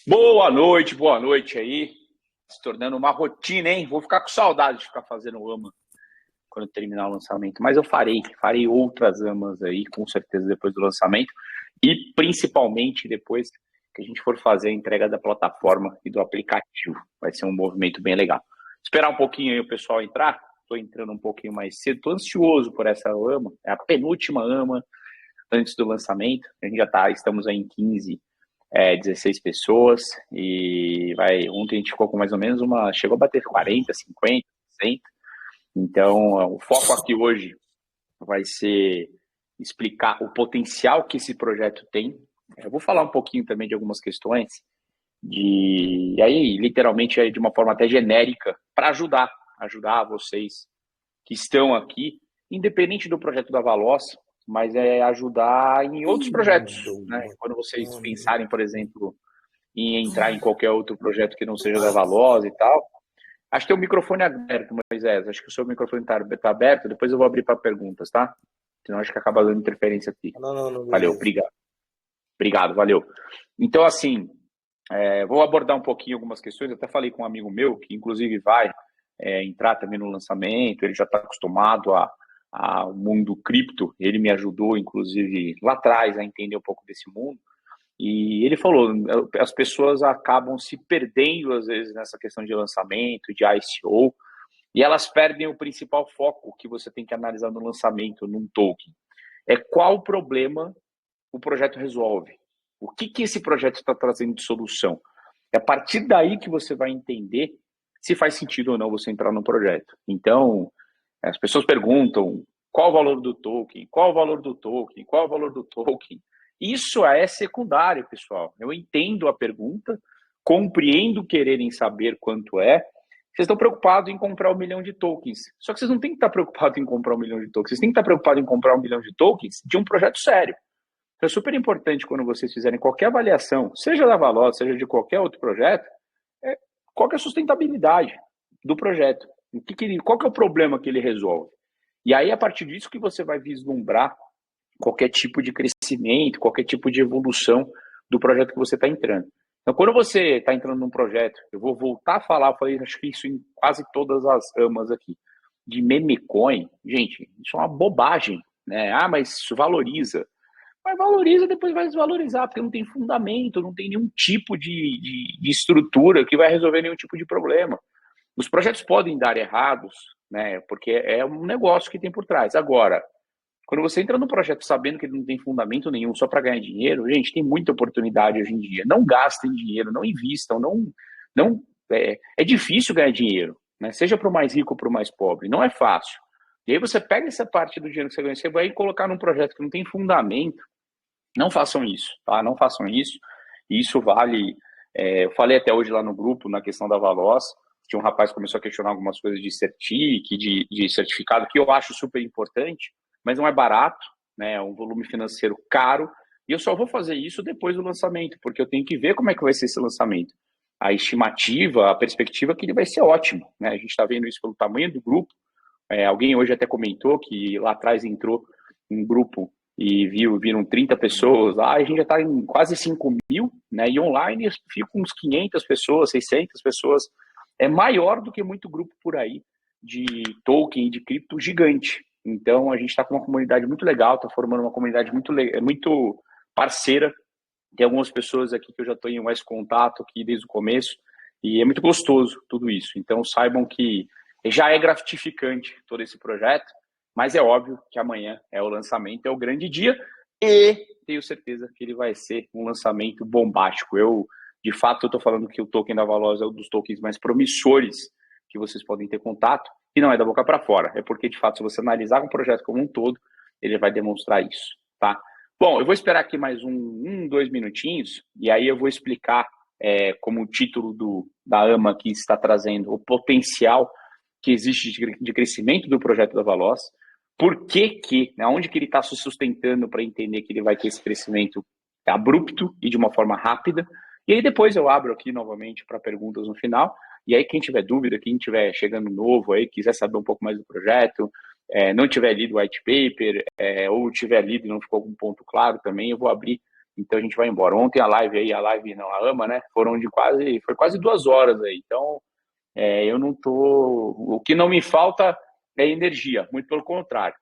Boa noite aí. Se tornando uma rotina, hein? Vou ficar com saudade de ficar fazendo AMA quando terminar o lançamento. Mas eu farei outras AMAs aí, com certeza, depois do lançamento. E principalmente depois que a gente for fazer a entrega da plataforma e do aplicativo. Vai ser um movimento bem legal. Esperar um pouquinho aí o pessoal entrar. Estou entrando um pouquinho mais cedo. Estou ansioso por essa AMA. É a penúltima AMA antes do lançamento. A gente estamos aí em 16 pessoas e ontem a gente ficou com mais ou menos chegou a bater 40, 50, 60. Então, o foco aqui hoje vai ser explicar o potencial que esse projeto tem. Eu vou falar um pouquinho também de algumas questões e aí, literalmente, de uma forma até genérica, para ajudar vocês que estão aqui, independente do projeto da Valoz, mas é ajudar em outros projetos, né? Quando vocês pensarem, por exemplo, em entrar em qualquer outro projeto que não seja da Valoz e tal. Acho que tem o microfone aberto, Moisés. Acho que o seu microfone está aberto. Depois eu vou abrir para perguntas, tá? Senão acho que acaba dando interferência aqui. Não, Valeu, obrigado. Obrigado, valeu. Então, assim, vou abordar um pouquinho algumas questões. Eu até falei com um amigo meu, que inclusive vai entrar também no lançamento. Ele já está acostumado ao mundo cripto. Ele me ajudou, inclusive, lá atrás a entender um pouco desse mundo. E ele falou, as pessoas acabam se perdendo, às vezes, nessa questão de lançamento, de ICO, e elas perdem o principal foco que você tem que analisar no lançamento, num token. É qual o problema o projeto resolve. O que esse projeto está trazendo de solução. É a partir daí que você vai entender se faz sentido ou não você entrar no projeto. Então, as pessoas perguntam qual o valor do token, qual o valor do token, qual o valor do token. Isso é secundário, pessoal. Eu entendo a pergunta, compreendo quererem saber quanto é. Vocês estão preocupados em comprar 1 milhão de tokens. Só que vocês não têm que estar preocupados em comprar 1 milhão de tokens. Vocês têm que estar preocupados em comprar 1 milhão de tokens de um projeto sério. Então é super importante quando vocês fizerem qualquer avaliação, seja da Valor, seja de qualquer outro projeto, qual que é a sustentabilidade do projeto. Qual que é o problema que ele resolve? E aí, a partir disso que você vai vislumbrar qualquer tipo de crescimento, qualquer tipo de evolução do projeto que você está entrando. Então, quando você está entrando num projeto, eu vou voltar a falar, eu falei, acho que isso em quase todas as AMAs aqui, de meme coin, gente, isso é uma bobagem, né? Ah, mas isso valoriza. Mas valoriza, depois vai desvalorizar, porque não tem fundamento, não tem nenhum tipo de estrutura que vai resolver nenhum tipo de problema. Os projetos podem dar errados, né? Porque é um negócio que tem por trás. Agora, quando você entra no projeto sabendo que ele não tem fundamento nenhum só para ganhar dinheiro, gente, tem muita oportunidade hoje em dia. Não gastem dinheiro, não invistam, é difícil ganhar dinheiro, né? Seja para o mais rico ou para o mais pobre, não é fácil. E aí você pega essa parte do dinheiro que você ganha, você vai colocar num projeto que não tem fundamento. Não façam isso, tá? Não façam isso. Isso vale. Eu falei até hoje lá no grupo, na questão da Valoz, tinha um rapaz que começou a questionar algumas coisas de de certificado, que eu acho super importante, mas não é barato, né? É um volume financeiro caro, e eu só vou fazer isso depois do lançamento, porque eu tenho que ver como é que vai ser esse lançamento. A estimativa, a perspectiva é que ele vai ser ótimo, né? A gente está vendo isso pelo tamanho do grupo. Alguém hoje até comentou que lá atrás entrou um grupo e viram 30 pessoas lá, a gente já está em quase 5.000, né? E online fica uns 500 pessoas, 600 pessoas. É maior do que muito grupo por aí de token e de cripto gigante. Então, a gente está com uma comunidade muito legal, está formando uma comunidade muito parceira. Tem algumas pessoas aqui que eu já estou em mais contato aqui desde o começo, e é muito gostoso tudo isso. Então, saibam que já é gratificante todo esse projeto, mas é óbvio que amanhã é o lançamento, é o grande dia, e tenho certeza que ele vai ser um lançamento bombástico. De fato, eu estou falando que o token da Valoz é um dos tokens mais promissores que vocês podem ter contato, e não é da boca para fora, é porque, de fato, se você analisar um projeto como um todo, ele vai demonstrar isso, tá? Bom, eu vou esperar aqui mais 2 minutinhos, e aí eu vou explicar como o título da AMA aqui está trazendo o potencial que existe de crescimento do projeto da Valoz, por que, onde que ele está se sustentando para entender que ele vai ter esse crescimento abrupto e de uma forma rápida, e aí depois eu abro aqui novamente para perguntas no final, e aí quem tiver dúvida, quem tiver chegando novo aí, quiser saber um pouco mais do projeto, não tiver lido o white paper, ou tiver lido e não ficou algum ponto claro também, eu vou abrir então a gente vai embora. Ontem a live não, a AMA, né, foi quase 2 horas aí, então eu não tô, o que não me falta é energia, muito pelo contrário.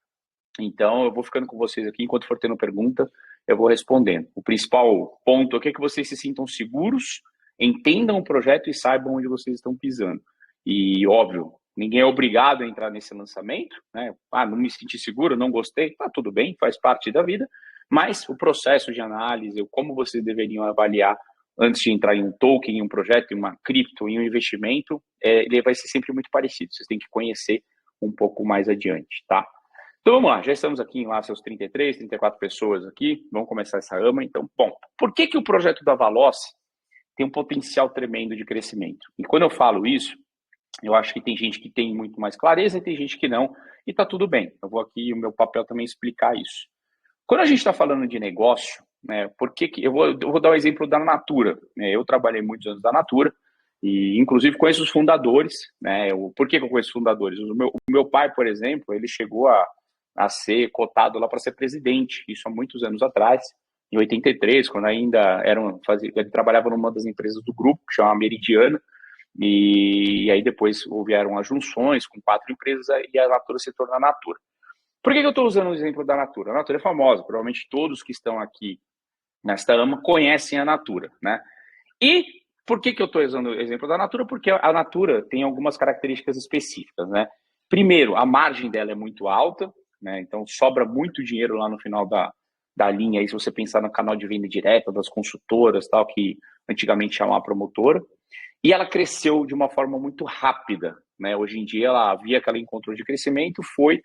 Então eu vou ficando com vocês aqui, enquanto for tendo pergunta, eu vou respondendo. O principal ponto aqui é que vocês se sintam seguros, entendam o projeto e saibam onde vocês estão pisando. E, óbvio, ninguém é obrigado a entrar nesse lançamento, né? Não me senti seguro, não gostei, tá tudo bem, faz parte da vida, mas o processo de análise, como vocês deveriam avaliar antes de entrar em um token, em um projeto, em uma cripto, em um investimento, ele vai ser sempre muito parecido. Vocês têm que conhecer um pouco mais adiante, tá? Então vamos lá, já estamos aqui em lá seus 33, 34 pessoas aqui, vamos começar essa AMA. Então, bom, por que o projeto da Valoce tem um potencial tremendo de crescimento? E quando eu falo isso, eu acho que tem gente que tem muito mais clareza e tem gente que não, e tá tudo bem. Eu vou aqui, o meu papel também explicar isso. Quando a gente está falando de negócio, né, eu vou dar o exemplo da Natura, né? Eu trabalhei muitos anos da Natura, e inclusive conheço os fundadores, né? Por que eu conheço os fundadores? O meu pai, por exemplo, ele chegou a ser cotado lá para ser presidente, isso há muitos anos atrás, em 83, quando ainda ele trabalhava numa das empresas do grupo, que chama Meridiana, e aí depois houveram as junções com 4 empresas e a Natura se tornou a Natura. Por que eu estou usando o exemplo da Natura? A Natura é famosa, provavelmente todos que estão aqui nesta AMA conhecem a Natura, né? E por que eu estou usando o exemplo da Natura? Porque a Natura tem algumas características específicas, né? Primeiro, a margem dela é muito alta, né? Então sobra muito dinheiro lá no final da linha, aí se você pensar no canal de venda direta das consultoras, tal, que antigamente chamava promotora, e ela cresceu de uma forma muito rápida, né? Hoje em dia ela via que ela encontrou de crescimento, foi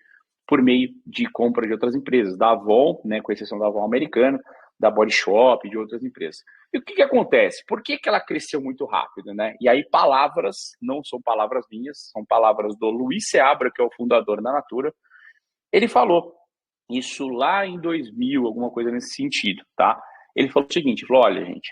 por meio de compra de outras empresas, da Avon, né, com exceção da Avon americana, da Body Shop, de outras empresas. E o que acontece? Por que ela cresceu muito rápido, né? E aí palavras, não são palavras minhas, são palavras do Luiz Seabra, que é o fundador da Natura. Ele falou isso lá em 2000, alguma coisa nesse sentido, tá? Ele falou o seguinte, falou, olha, gente,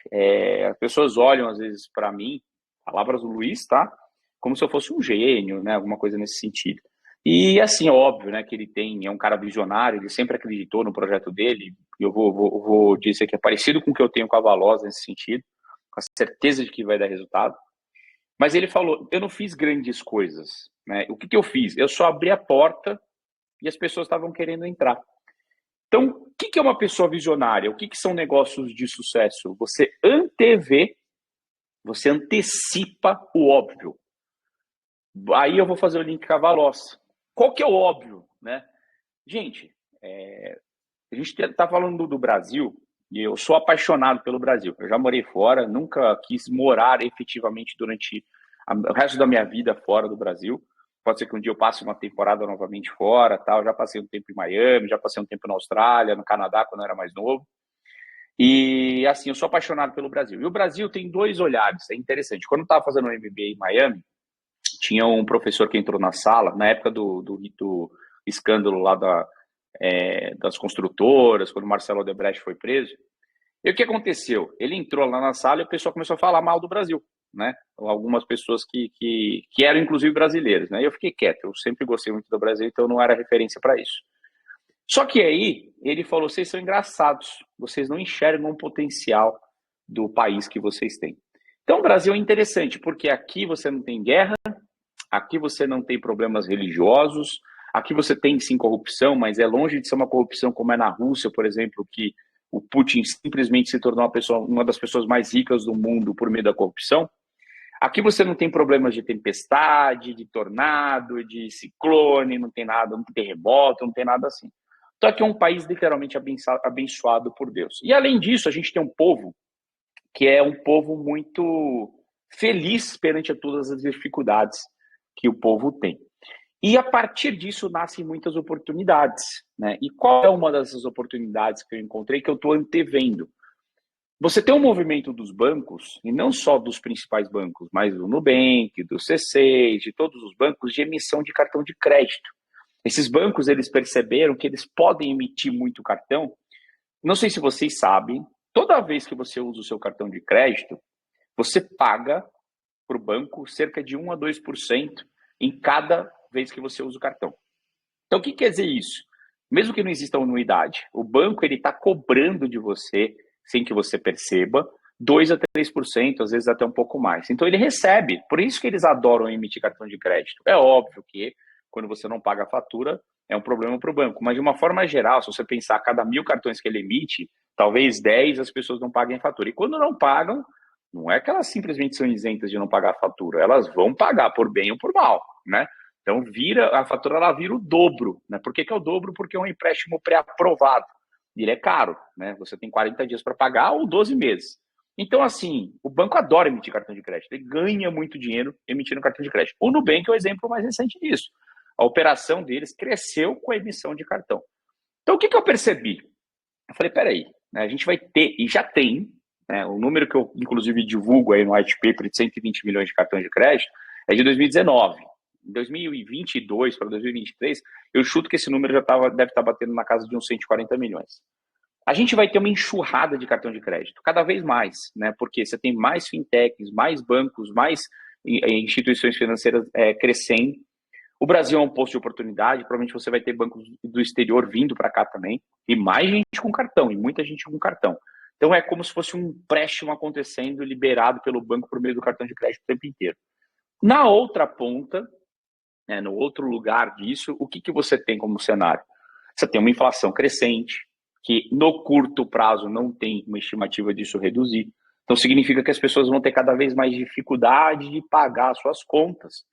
as pessoas olham às vezes para mim, palavras do Luiz, tá? Como se eu fosse um gênio, né? Alguma coisa nesse sentido. E assim, é óbvio, né, que ele é um cara visionário, ele sempre acreditou no projeto dele, e eu vou dizer que é parecido com o que eu tenho com a Valosa nesse sentido, com a certeza de que vai dar resultado. Mas ele falou, eu não fiz grandes coisas, né? O que eu fiz? Eu só abri a porta e as pessoas estavam querendo entrar. Então, o que é uma pessoa visionária? O que são negócios de sucesso? Você antevê, você antecipa o óbvio. Aí eu vou fazer o link com a Valosa. Qual que é o óbvio, né? Gente, a gente está falando do Brasil e eu sou apaixonado pelo Brasil. Eu já morei fora, nunca quis morar efetivamente durante o resto da minha vida fora do Brasil. Pode ser que um dia eu passe uma temporada novamente fora, tal. Já passei um tempo em Miami, já passei um tempo na Austrália, no Canadá, quando eu era mais novo. E, assim, eu sou apaixonado pelo Brasil. E o Brasil tem 2 olhares, é interessante. Quando eu estava fazendo um MBA em Miami, tinha um professor que entrou na sala, na época do escândalo lá das construtoras, quando o Marcelo Odebrecht foi preso. E o que aconteceu? Ele entrou lá na sala e o pessoal começou a falar mal do Brasil, né? Algumas pessoas que eram, inclusive, brasileiras, né? E eu fiquei quieto, eu sempre gostei muito do Brasil, então não era referência para isso. Só que aí, ele falou, vocês são engraçados, vocês não enxergam o potencial do país que vocês têm. Então, o Brasil é interessante, porque aqui você não tem guerra, aqui você não tem problemas religiosos, aqui você tem sim corrupção, mas é longe de ser uma corrupção como é na Rússia, por exemplo, que o Putin simplesmente se tornou uma das pessoas mais ricas do mundo por meio da corrupção. Aqui você não tem problemas de tempestade, de tornado, de ciclone, não tem nada, não tem terremoto, não tem nada assim. Então aqui é um país literalmente abençoado por Deus. E além disso, a gente tem um povo que é um povo muito feliz perante todas as dificuldades que o povo tem. E a partir disso nascem muitas oportunidades, né? E qual é uma dessas oportunidades que eu encontrei que eu estou antevendo? Você tem um movimento dos bancos, e não só dos principais bancos, mas do Nubank, do C6, de todos os bancos, de emissão de cartão de crédito. Esses bancos, eles perceberam que eles podem emitir muito cartão. Não sei se vocês sabem, toda vez que você usa o seu cartão de crédito, você paga para o banco cerca de 1 a 2% em cada vez que você usa o cartão. Então, o que quer dizer isso? Mesmo que não exista anuidade, o banco está cobrando de você sem que você perceba, 2 a 3%, às vezes até um pouco mais. Então ele recebe, por isso que eles adoram emitir cartão de crédito. É óbvio que quando você não paga a fatura, é um problema para o banco, mas de uma forma geral, se você pensar a cada 1.000 cartões que ele emite, talvez 10 as pessoas não paguem a fatura. E quando não pagam, não é que elas simplesmente são isentas de não pagar a fatura, elas vão pagar por bem ou por mal, né? Então a fatura ela vira o dobro, né? Por que é o dobro? Porque é um empréstimo pré-aprovado. Ele é caro, né? Você tem 40 dias para pagar ou 12 meses. Então, assim, o banco adora emitir cartão de crédito, ele ganha muito dinheiro emitindo cartão de crédito. O Nubank é o exemplo mais recente disso. A operação deles cresceu com a emissão de cartão. Então, o que eu percebi? Eu falei, peraí, né, a gente vai ter, e já tem, né, o número que eu, inclusive, divulgo aí no white paper de 120 milhões de cartões de crédito é de 2019. Em 2022 para 2023, eu chuto que esse número deve estar batendo na casa de uns 140 milhões. A gente vai ter uma enxurrada de cartão de crédito, cada vez mais, né? Porque você tem mais fintechs, mais bancos, mais instituições financeiras crescendo. O Brasil é um posto de oportunidade, provavelmente você vai ter bancos do exterior vindo para cá também, e mais gente com cartão, e muita gente com cartão. Então é como se fosse um empréstimo acontecendo, liberado pelo banco por meio do cartão de crédito o tempo inteiro. Na outra ponta, né, no outro lugar disso, o que você tem como cenário? Você tem uma inflação crescente, que no curto prazo não tem uma estimativa disso reduzir. Então significa que as pessoas vão ter cada vez mais dificuldade de pagar suas contas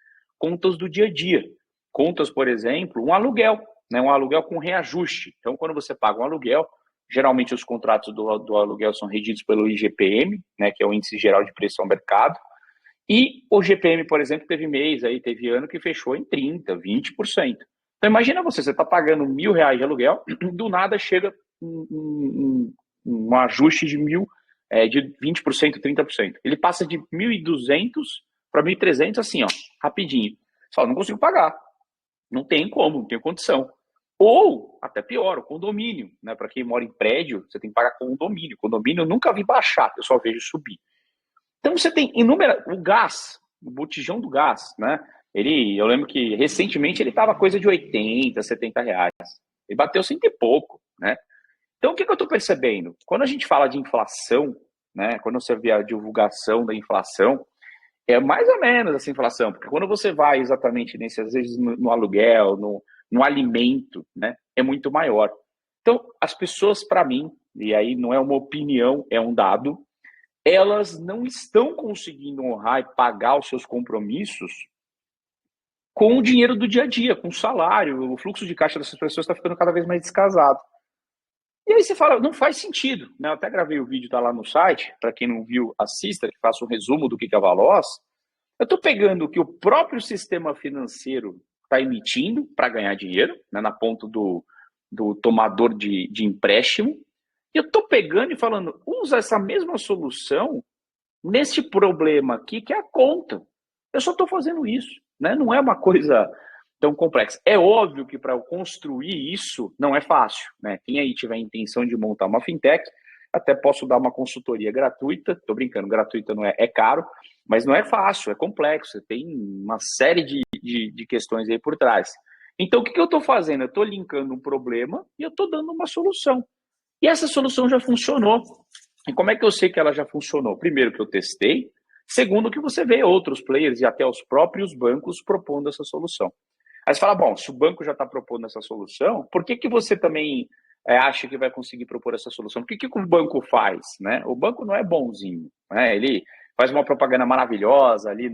do dia a dia. Contas, por exemplo, um aluguel, né, um aluguel com reajuste. Então, quando você paga um aluguel, geralmente os contratos do aluguel são regidos pelo IGPM, né, que é o Índice Geral de Preço ao Mercado, e o GPM, por exemplo, teve ano que fechou em 30%, 20%. Então, imagina você está pagando R$1.000 de aluguel, do nada chega um ajuste de 20%, 30%. Ele passa de 1.200 para 1.300 assim, ó, rapidinho. Só não consigo pagar. Não tem como, não tem condição. Ou, até pior, o condomínio, né? Para quem mora em prédio, você tem que pagar condomínio. Condomínio eu nunca vi baixar, eu só vejo subir. Então você tem inúmeras. O gás, o botijão do gás, né? Eu lembro que recentemente ele estava coisa de 80, R$70. Ele bateu 100 e pouco, né? Então o que eu estou percebendo? Quando a gente fala de inflação, né? Quando você vê a divulgação da inflação, é mais ou menos essa inflação, porque quando você vai exatamente nesse, às vezes no aluguel, no alimento, né, é muito maior. Então, as pessoas, para mim, e aí não é uma opinião, é um dado, elas não estão conseguindo honrar e pagar os seus compromissos com o dinheiro do dia a dia, com o salário, o fluxo de caixa dessas pessoas está ficando cada vez mais descasado. E aí você fala, não faz sentido, né? Eu até gravei o vídeo, tá lá no site, para quem não viu, assista, que faço um resumo do que é a Valoz. Eu estou pegando o que o próprio sistema financeiro está emitindo para ganhar dinheiro, né, na ponta do tomador de empréstimo, e eu estou pegando e falando, usa essa mesma solução nesse problema aqui, que é a conta. Eu só estou fazendo isso, né? Não é uma coisa tão complexa. É óbvio que para eu construir isso não é fácil, né? Quem aí tiver a intenção de montar uma fintech, até posso dar uma consultoria gratuita. Estou brincando, gratuita não é caro, mas não é fácil, é complexo. Tem uma série de questões aí por trás. Então, o que eu estou fazendo? Eu estou linkando um problema e eu estou dando uma solução. E essa solução já funcionou. E como é que eu sei que ela já funcionou? Primeiro, que eu testei. Segundo, que você vê outros players e até os próprios bancos propondo essa solução. Aí você fala, bom, se o banco já está propondo essa solução, por que você também acha que vai conseguir propor essa solução? O que o banco faz? Né? O banco não é bonzinho. Né? Ele faz uma propaganda maravilhosa ali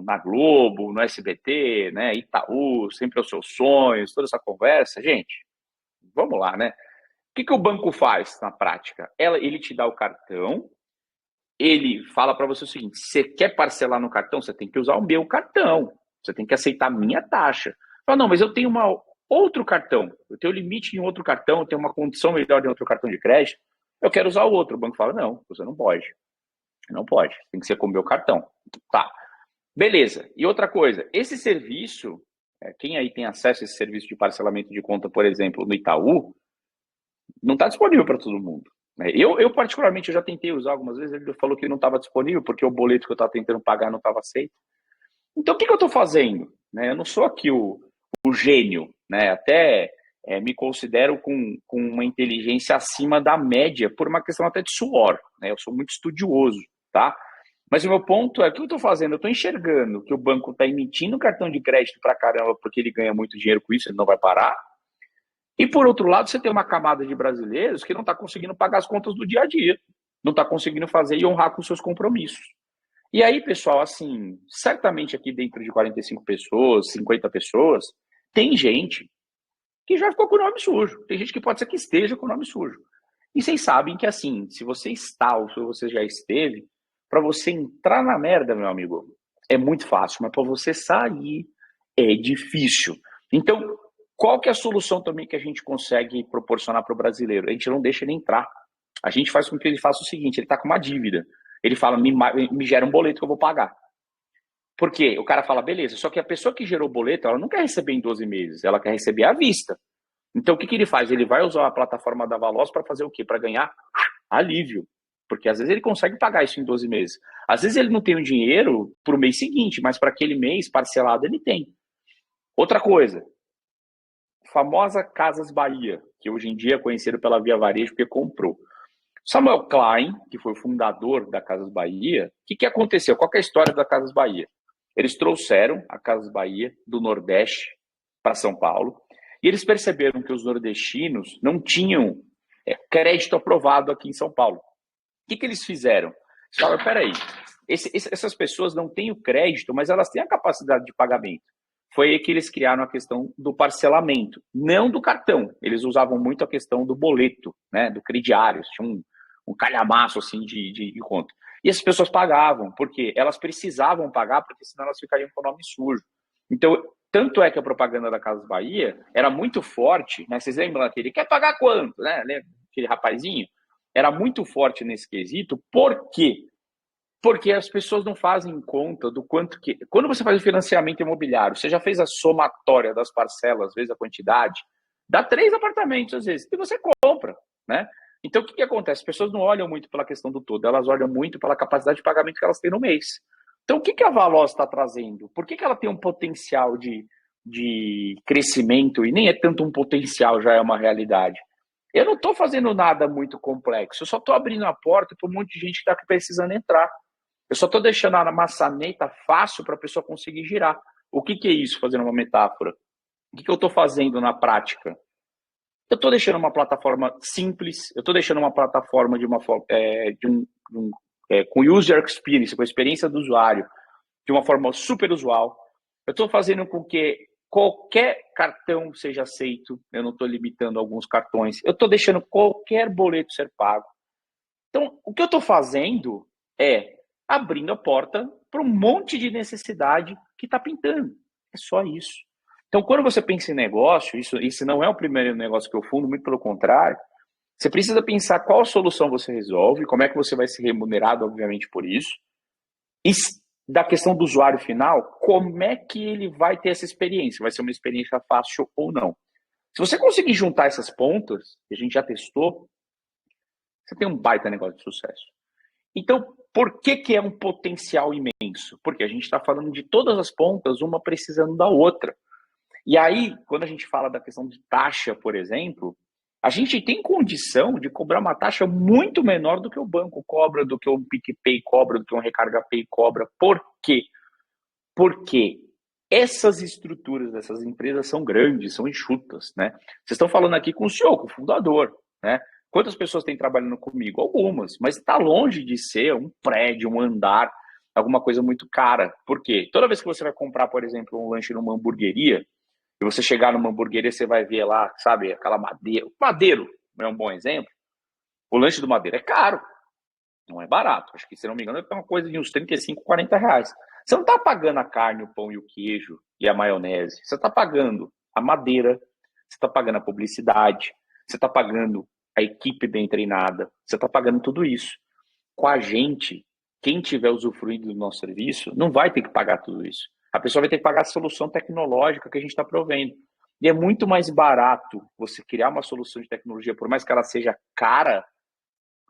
na Globo, no SBT, né? Itaú, sempre aos seus sonhos, toda essa conversa. Gente, vamos lá, né? O que o banco faz na prática? Ele te dá o cartão, ele fala para você o seguinte, você quer parcelar no cartão? Você tem que usar o meu cartão. Você tem que aceitar a minha taxa. Fala, não, mas eu tenho outro cartão. Eu tenho limite em outro cartão, eu tenho uma condição melhor em outro cartão de crédito. Eu quero usar o outro. O banco fala, não, você não pode. Não pode. Tem que ser com o meu cartão. Tá. Beleza. E outra coisa, esse serviço, quem aí tem acesso a esse serviço de parcelamento de conta, por exemplo, no Itaú, não está disponível para todo mundo. Eu, particularmente, eu já tentei usar algumas vezes, ele falou que não estava disponível, porque o boleto que eu estava tentando pagar não estava aceito. Então, o que eu estou fazendo? Eu não sou aqui o gênio, né? Até me considero com uma inteligência acima da média, por uma questão até de suor, né? Eu sou muito estudioso, tá? Mas o meu ponto é, o que eu estou fazendo? Eu estou enxergando que o banco está emitindo cartão de crédito para caramba porque ele ganha muito dinheiro com isso, ele não vai parar. E, por outro lado, você tem uma camada de brasileiros que não está conseguindo pagar as contas do dia a dia, não está conseguindo fazer e honrar com seus compromissos. E aí, pessoal, assim, certamente aqui dentro de 45 pessoas, 50 pessoas, tem gente que já ficou com o nome sujo. Tem gente que pode ser que esteja com o nome sujo. E vocês sabem que, assim, se você está ou se você já esteve, para você entrar na merda, meu amigo, é muito fácil, mas para você sair é difícil. Então, qual que é a solução também que a gente consegue proporcionar para o brasileiro? A gente não deixa ele entrar. A gente faz com que ele faça o seguinte, ele está com uma dívida. Ele fala, me gera um boleto que eu vou pagar. Por quê? O cara fala, beleza, só que a pessoa que gerou o boleto, ela não quer receber em 12 meses, ela quer receber à vista. Então, o que ele faz? Ele vai usar a plataforma da Valoz para fazer o quê? Para ganhar alívio. Porque às vezes ele consegue pagar isso em 12 meses. Às vezes ele não tem o dinheiro para o mês seguinte, mas para aquele mês parcelado ele tem. Outra coisa, famosa Casas Bahia, que hoje em dia é conhecido pela Via Varejo porque comprou. Samuel Klein, que foi o fundador da Casas Bahia, o que aconteceu? Qual que é a história da Casas Bahia? Eles trouxeram a Casas Bahia do Nordeste para São Paulo e eles perceberam que os nordestinos não tinham crédito aprovado aqui em São Paulo. O que eles fizeram? Eles falaram, peraí, essas pessoas não têm o crédito, mas elas têm a capacidade de pagamento. Foi aí que eles criaram a questão do parcelamento, não do cartão. Eles usavam muito a questão do boleto, né, do crediário, tinha um calhamaço assim de conta. E as pessoas pagavam, porque elas precisavam pagar, porque senão elas ficariam com o nome sujo. Então, tanto é que a propaganda da Casas Bahia era muito forte, né? Vocês lembram daquele, quer pagar quanto, né? Aquele rapazinho? Era muito forte nesse quesito, por quê? Porque as pessoas não fazem conta do quanto que... Quando você faz o financiamento imobiliário, você já fez a somatória das parcelas, vezes a quantidade, dá 3 apartamentos às vezes, e você compra, né? Então, o que acontece? As pessoas não olham muito pela questão do todo, elas olham muito pela capacidade de pagamento que elas têm no mês. Então, o que a Valoz está trazendo? Por que ela tem um potencial de crescimento, e nem é tanto um potencial, já é uma realidade? Eu não estou fazendo nada muito complexo, eu só estou abrindo a porta para um monte de gente que está precisando entrar. Eu só estou deixando a maçaneta fácil para a pessoa conseguir girar. O que é isso, fazendo uma metáfora? O que eu estou fazendo na prática? Eu estou deixando uma plataforma simples, eu estou deixando uma plataforma com user experience, com a experiência do usuário, de uma forma super usual. Eu estou fazendo com que qualquer cartão seja aceito, eu não estou limitando alguns cartões, eu estou deixando qualquer boleto ser pago. Então, o que eu estou fazendo é abrindo a porta para um monte de necessidade que está pintando. É só isso. Então, quando você pensa em negócio, isso não é o primeiro negócio que eu fundo, muito pelo contrário, você precisa pensar qual solução você resolve, como é que você vai ser remunerado, obviamente, por isso, e da questão do usuário final, como é que ele vai ter essa experiência? Vai ser uma experiência fácil ou não? Se você conseguir juntar essas pontas, que a gente já testou, você tem um baita negócio de sucesso. Então, por que é um potencial imenso? Porque a gente está falando de todas as pontas, uma precisando da outra. E aí, quando a gente fala da questão de taxa, por exemplo, a gente tem condição de cobrar uma taxa muito menor do que o banco cobra, do que um PicPay cobra, do que um Recarga Pay cobra. Por quê? Porque essas estruturas dessas empresas são grandes, são enxutas, né? Vocês estão falando aqui com o CEO, com o fundador, né? Quantas pessoas têm trabalhando comigo? Algumas, mas está longe de ser um prédio, um andar, alguma coisa muito cara. Por quê? Toda vez que você vai comprar, por exemplo, um lanche numa hamburgueria, e você chegar numa hamburgueria, você vai ver lá, sabe, aquela madeira. Madeiro é um bom exemplo. O lanche do Madeiro é caro, não é barato. Acho que, se não me engano, é uma coisa de uns 35, 40 reais. Você não está pagando a carne, o pão e o queijo e a maionese. Você está pagando a madeira, você está pagando a publicidade, você está pagando a equipe bem treinada, você está pagando tudo isso. Com a gente, quem tiver usufruído do nosso serviço, não vai ter que pagar tudo isso. A pessoa vai ter que pagar a solução tecnológica que a gente está provendo. E é muito mais barato você criar uma solução de tecnologia, por mais que ela seja cara,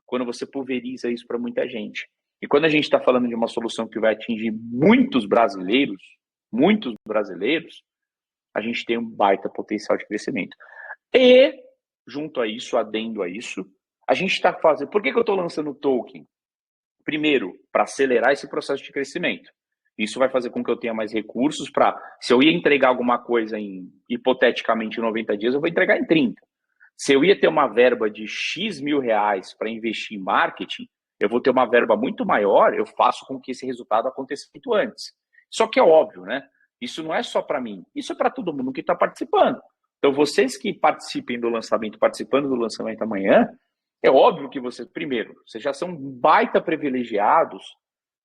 quando você pulveriza isso para muita gente. E quando a gente está falando de uma solução que vai atingir muitos brasileiros, a gente tem um baita potencial de crescimento. E, junto a isso, adendo a isso, a gente está fazendo... Por que eu estou lançando o token? Primeiro, para acelerar esse processo de crescimento. Isso vai fazer com que eu tenha mais recursos para... Se eu ia entregar alguma coisa hipoteticamente, em 90 dias, eu vou entregar em 30. Se eu ia ter uma verba de X mil reais para investir em marketing, eu vou ter uma verba muito maior, eu faço com que esse resultado aconteça muito antes. Só que é óbvio, né? Isso não é só para mim, isso é para todo mundo que está participando. Então, vocês que participem do lançamento, participando do lançamento amanhã, é óbvio que vocês, primeiro, vocês já são baita privilegiados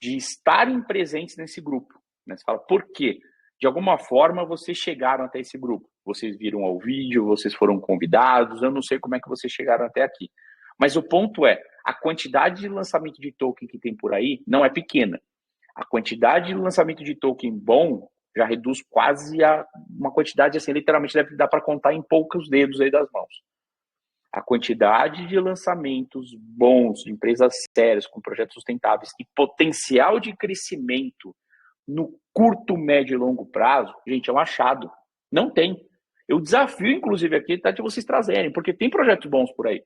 de estarem presentes nesse grupo. Né? Você fala, por quê? De alguma forma, vocês chegaram até esse grupo. Vocês viram ao vídeo, vocês foram convidados, eu não sei como é que vocês chegaram até aqui. Mas o ponto é, a quantidade de lançamento de token que tem por aí não é pequena. A quantidade de lançamento de token bom já reduz quase a uma quantidade, assim, literalmente deve dar para contar em poucos dedos aí das mãos. A quantidade de lançamentos bons, de empresas sérias, com projetos sustentáveis e potencial de crescimento no curto, médio e longo prazo, gente, é um achado. Não tem. Eu desafio, inclusive, aqui, tá, de vocês trazerem, porque tem projetos bons por aí.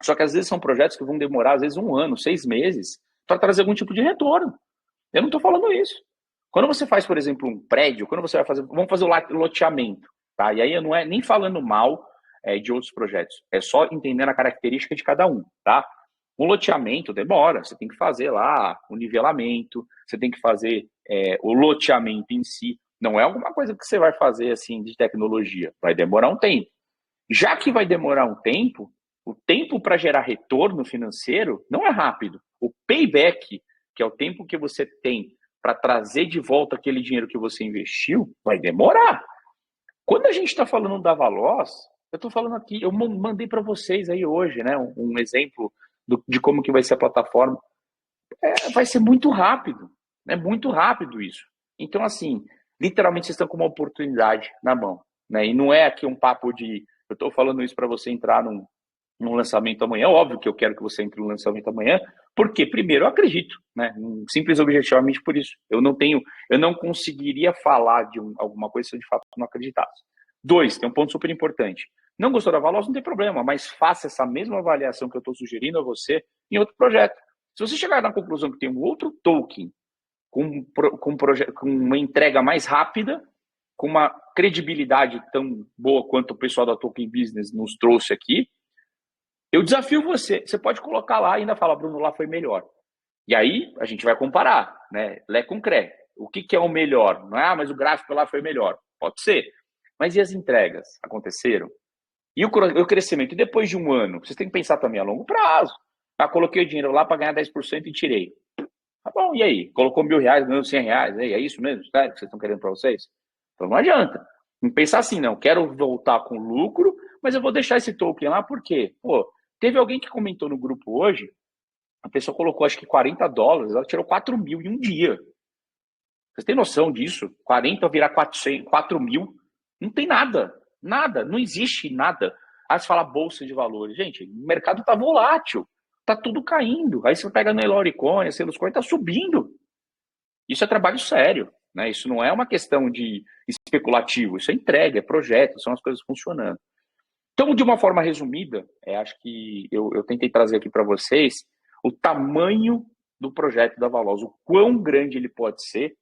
Só que às vezes são projetos que vão demorar, às vezes, 1 ano, 6 meses, para trazer algum tipo de retorno. Eu não estou falando isso. Quando você faz, por exemplo, um prédio, quando você vai fazer, vamos fazer o loteamento, tá? E aí não é nem falando mal de outros projetos, é só entendendo a característica de cada um, tá? Um loteamento demora, você tem que fazer lá o nivelamento, você tem que fazer o loteamento em si. Não é alguma coisa que você vai fazer assim de tecnologia, vai demorar um tempo. Já que vai demorar um tempo, o tempo para gerar retorno financeiro não é rápido. O payback, que é o tempo que você tem para trazer de volta aquele dinheiro que você investiu, vai demorar. Quando a gente está falando da Valoz, eu estou falando aqui, eu mandei para vocês aí hoje, né, um exemplo de como que vai ser a plataforma. Vai ser muito rápido, é muito rápido isso. Então, assim, literalmente vocês estão com uma oportunidade na mão, né? E não é aqui um papo de, eu estou falando isso para você entrar num lançamento amanhã. Óbvio que eu quero que você entre no lançamento amanhã, porque primeiro eu acredito, né? Simples e objetivamente por isso. Eu não conseguiria falar de alguma coisa se eu de fato não acreditasse. 2, tem um ponto super importante. Não gostou da Valoz, não tem problema, mas faça essa mesma avaliação que eu estou sugerindo a você em outro projeto. Se você chegar na conclusão que tem um outro token com uma entrega mais rápida, com uma credibilidade tão boa quanto o pessoal da Token Business nos trouxe aqui, eu desafio você. Você pode colocar lá e ainda falar, Bruno, lá foi melhor. E aí a gente vai comparar, né? Lé com cré. O que é o melhor? Não é, mas o gráfico lá foi melhor. Pode ser. Mas e as entregas? Aconteceram? E o crescimento? E depois de 1 ano? Vocês têm que pensar também a longo prazo. Ah, coloquei o dinheiro lá para ganhar 10% e tirei. Tá bom, e aí? Colocou R$ 1.000, ganhou R$ 100. E aí, é isso mesmo? Tá? Que vocês estão querendo para vocês? Então não adianta. Não pensar assim, não. Quero voltar com lucro, mas eu vou deixar esse token lá, por quê? Pô, teve alguém que comentou no grupo hoje, a pessoa colocou acho que $40, ela tirou 4 mil em um dia. Vocês têm noção disso? 40 virar 400, 4 mil? Não tem nada. Nada. Não existe nada. Aí você fala bolsa de valores. Gente, o mercado tá volátil. Tá tudo caindo. Aí você pega no Eloricone, a Seluscoin, tá subindo. Isso é trabalho sério. Né? Isso não é uma questão de especulativo. Isso é entrega, é projeto, são as coisas funcionando. Então, de uma forma resumida, acho que eu tentei trazer aqui para vocês o tamanho do projeto da Valoz, o quão grande ele pode ser,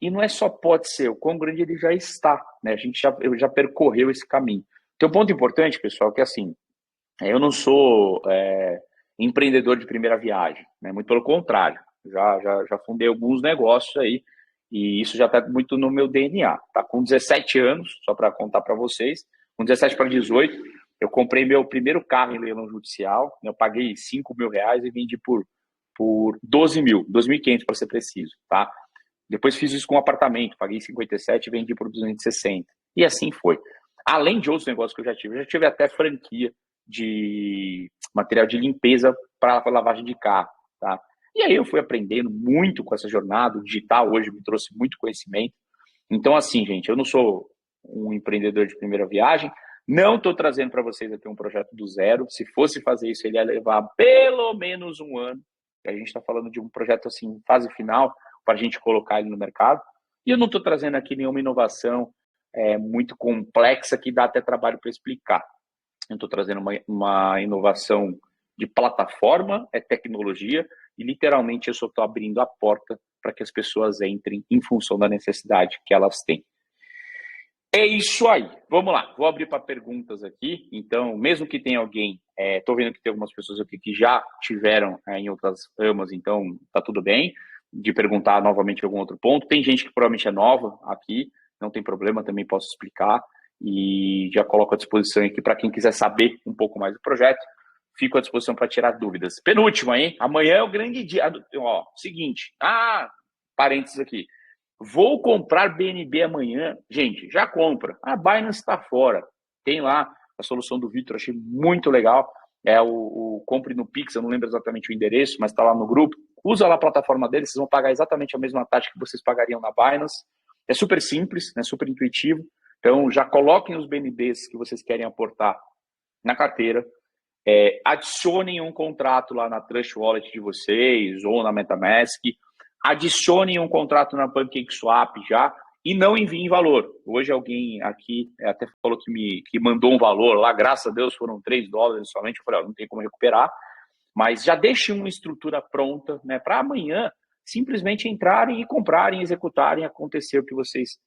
e não é só pode ser, o quão grande ele já está, né? A gente já percorreu esse caminho. Tem um ponto importante, pessoal, que assim, eu não sou empreendedor de primeira viagem, né? Muito pelo contrário, já fundei alguns negócios aí, e isso já está muito no meu DNA. Tá? Com 17 anos, só para contar para vocês, com 17 para 18, eu comprei meu primeiro carro em leilão judicial, eu paguei R$ 5.000 e vendi por 12 mil, 2.500 para ser preciso, tá? Depois fiz isso com um apartamento, paguei 57 e vendi por 260. E assim foi. Além de outros negócios que eu já tive até franquia de material de limpeza para lavagem de carro, tá? E aí eu fui aprendendo muito com essa jornada, o digital hoje me trouxe muito conhecimento. Então, assim, gente, eu não sou um empreendedor de primeira viagem, não estou trazendo para vocês aqui um projeto do zero. Se fosse fazer isso, ele ia levar pelo menos 1 ano. A gente está falando de um projeto assim, fase final, para a gente colocar ele no mercado. E eu não estou trazendo aqui nenhuma inovação muito complexa que dá até trabalho para explicar. Eu estou trazendo uma inovação de plataforma, é tecnologia, e literalmente eu só estou abrindo a porta para que as pessoas entrem em função da necessidade que elas têm. É isso aí. Vamos lá. Vou abrir para perguntas aqui. Então, mesmo que tenha alguém, estou vendo que tem algumas pessoas aqui que já tiveram em outras ramas, então tá tudo bem de perguntar novamente algum outro ponto. Tem gente que provavelmente é nova aqui, não tem problema, também posso explicar e já coloco à disposição aqui para quem quiser saber um pouco mais do projeto. Fico à disposição para tirar dúvidas. Penúltima, hein? Amanhã é o grande dia. Ó, seguinte. Parênteses aqui. Vou comprar BNB amanhã. Gente, já compra. A Binance está fora. Tem lá a solução do Vitor, achei muito legal. É o compre no Pix, eu não lembro exatamente o endereço, mas está lá no grupo. Usa lá a plataforma deles, vocês vão pagar exatamente a mesma taxa que vocês pagariam na Binance. É super simples, né, super intuitivo. Então, já coloquem os BNBs que vocês querem aportar na carteira. Adicionem um contrato lá na Trust Wallet de vocês ou na MetaMask. Adicionem um contrato na PancakeSwap já e não enviem valor. Hoje alguém aqui até falou que mandou um valor lá, graças a Deus foram $3 somente. Eu falei, não tem como recuperar, mas já deixem uma estrutura pronta, né, para amanhã simplesmente entrarem e comprarem, executarem, acontecer o que vocês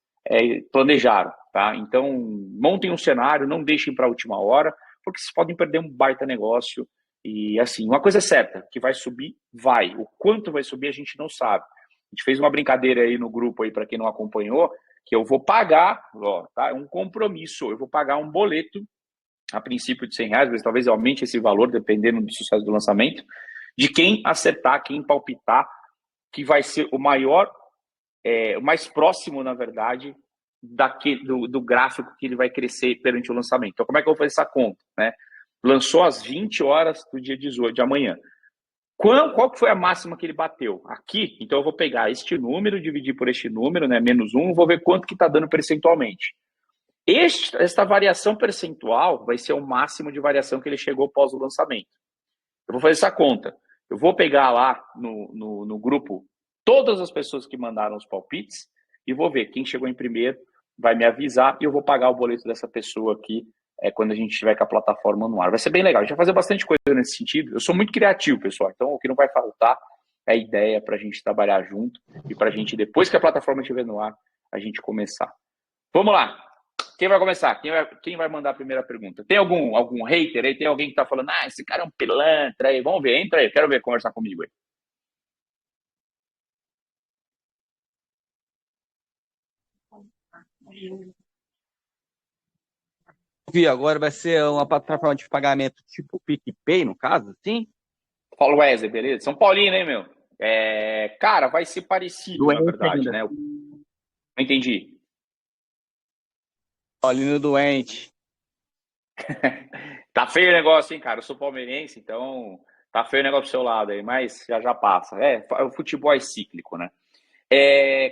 planejaram, tá? Então, montem um cenário, não deixem para a última hora, porque vocês podem perder um baita negócio. E assim, uma coisa é certa, que vai subir, vai. O quanto vai subir a gente não sabe. A gente fez uma brincadeira aí no grupo aí para quem não acompanhou, que eu vou pagar, tá? É um compromisso, eu vou pagar um boleto a princípio de R$100, mas talvez aumente esse valor dependendo do sucesso do lançamento, de quem acertar, quem palpitar, que vai ser o maior, o mais próximo, na verdade, do gráfico que ele vai crescer perante o lançamento. Então, como é que eu vou fazer essa conta, né? Lançou às 20 horas do dia 18 de amanhã. Qual foi a máxima que ele bateu? Aqui, então eu vou pegar este número, dividir por este número, né, -1, vou ver quanto que está dando percentualmente. Esta variação percentual vai ser o máximo de variação que ele chegou após o lançamento. Eu vou fazer essa conta. Eu vou pegar lá no grupo todas as pessoas que mandaram os palpites e vou ver quem chegou em primeiro, vai me avisar e eu vou pagar o boleto dessa pessoa aqui quando a gente estiver com a plataforma no ar. Vai ser bem legal. A gente vai fazer bastante coisa nesse sentido. Eu sou muito criativo, pessoal. Então, o que não vai faltar é a ideia para a gente trabalhar junto e para a gente, depois que a plataforma estiver no ar, a gente começar. Vamos lá. Quem vai começar? Quem vai mandar a primeira pergunta? Tem algum hater aí? Tem alguém que está falando, esse cara é um pilantra aí. Vamos ver, entra aí. Quero ver, conversar comigo aí. Vi agora vai ser uma plataforma de pagamento tipo PicPay, no caso, sim? Fala, Wesley, beleza? São Paulino, hein, meu? Cara, vai ser parecido, na verdade, Ainda. né? Não entendi. Paulino doente. Tá feio o negócio, hein, cara? Eu sou palmeirense, então tá feio o negócio do seu lado aí, mas já passa. O futebol é cíclico, né?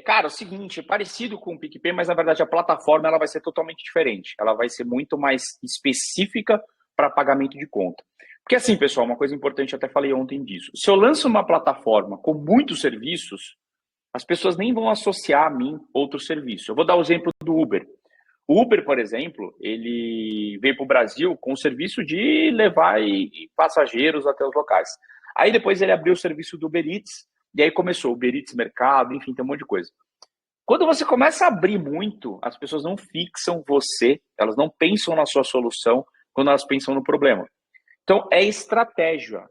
Cara, é o seguinte, é parecido com o PicPay, mas na verdade a plataforma ela vai ser totalmente diferente. Ela vai ser muito mais específica para pagamento de conta. Porque assim, pessoal, uma coisa importante, eu até falei ontem disso. Se eu lanço uma plataforma com muitos serviços, as pessoas nem vão associar a mim outro serviço. Eu vou dar o exemplo do Uber. O Uber, por exemplo, ele veio para o Brasil com o serviço de levar passageiros até os locais. Aí depois ele abriu o serviço do Uber Eats, e aí começou o Uber Eats Mercado, enfim, tem um monte de coisa. Quando você começa a abrir muito, as pessoas não fixam você, elas não pensam na sua solução quando elas pensam no problema. Então, é estratégico,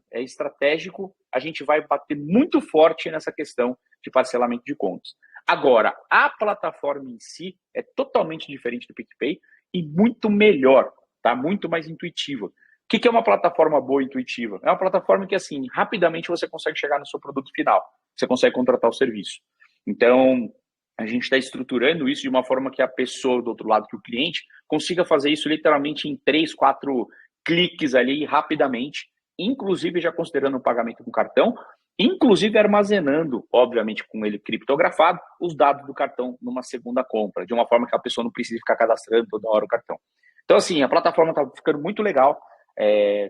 a gente vai bater muito forte nessa questão de parcelamento de contas. Agora, a plataforma em si é totalmente diferente do PicPay e muito melhor, tá? Muito mais intuitiva. O que é uma plataforma boa e intuitiva? É uma plataforma que, assim, rapidamente você consegue chegar no seu produto final. Você consegue contratar o serviço. Então, a gente está estruturando isso de uma forma que a pessoa do outro lado, que o cliente, consiga fazer isso literalmente em 3, 4 cliques ali rapidamente, inclusive já considerando o pagamento com cartão, inclusive armazenando, obviamente com ele criptografado, os dados do cartão numa segunda compra, de uma forma que a pessoa não precise ficar cadastrando toda hora o cartão. Então, assim, a plataforma está ficando muito legal.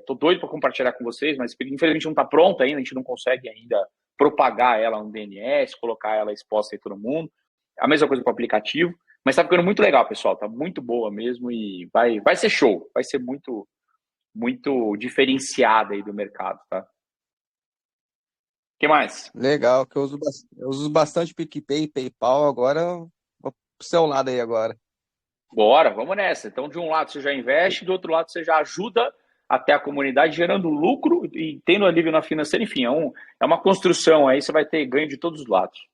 Tô doido para compartilhar com vocês, mas infelizmente não está pronta ainda, a gente não consegue ainda propagar ela no DNS, colocar ela exposta em todo mundo. A mesma coisa com o aplicativo, mas está ficando muito legal, pessoal. Tá muito boa mesmo e vai ser show. Vai ser muito muito diferenciada aí do mercado, tá? O que mais? Legal, que eu uso bastante PicPay e PayPal, agora eu vou pro seu lado aí agora. Bora, vamos nessa. Então, de um lado você já investe, do outro lado você já ajuda até a comunidade, gerando lucro e tendo alívio na financeira. Enfim, é uma construção aí, você vai ter ganho de todos os lados.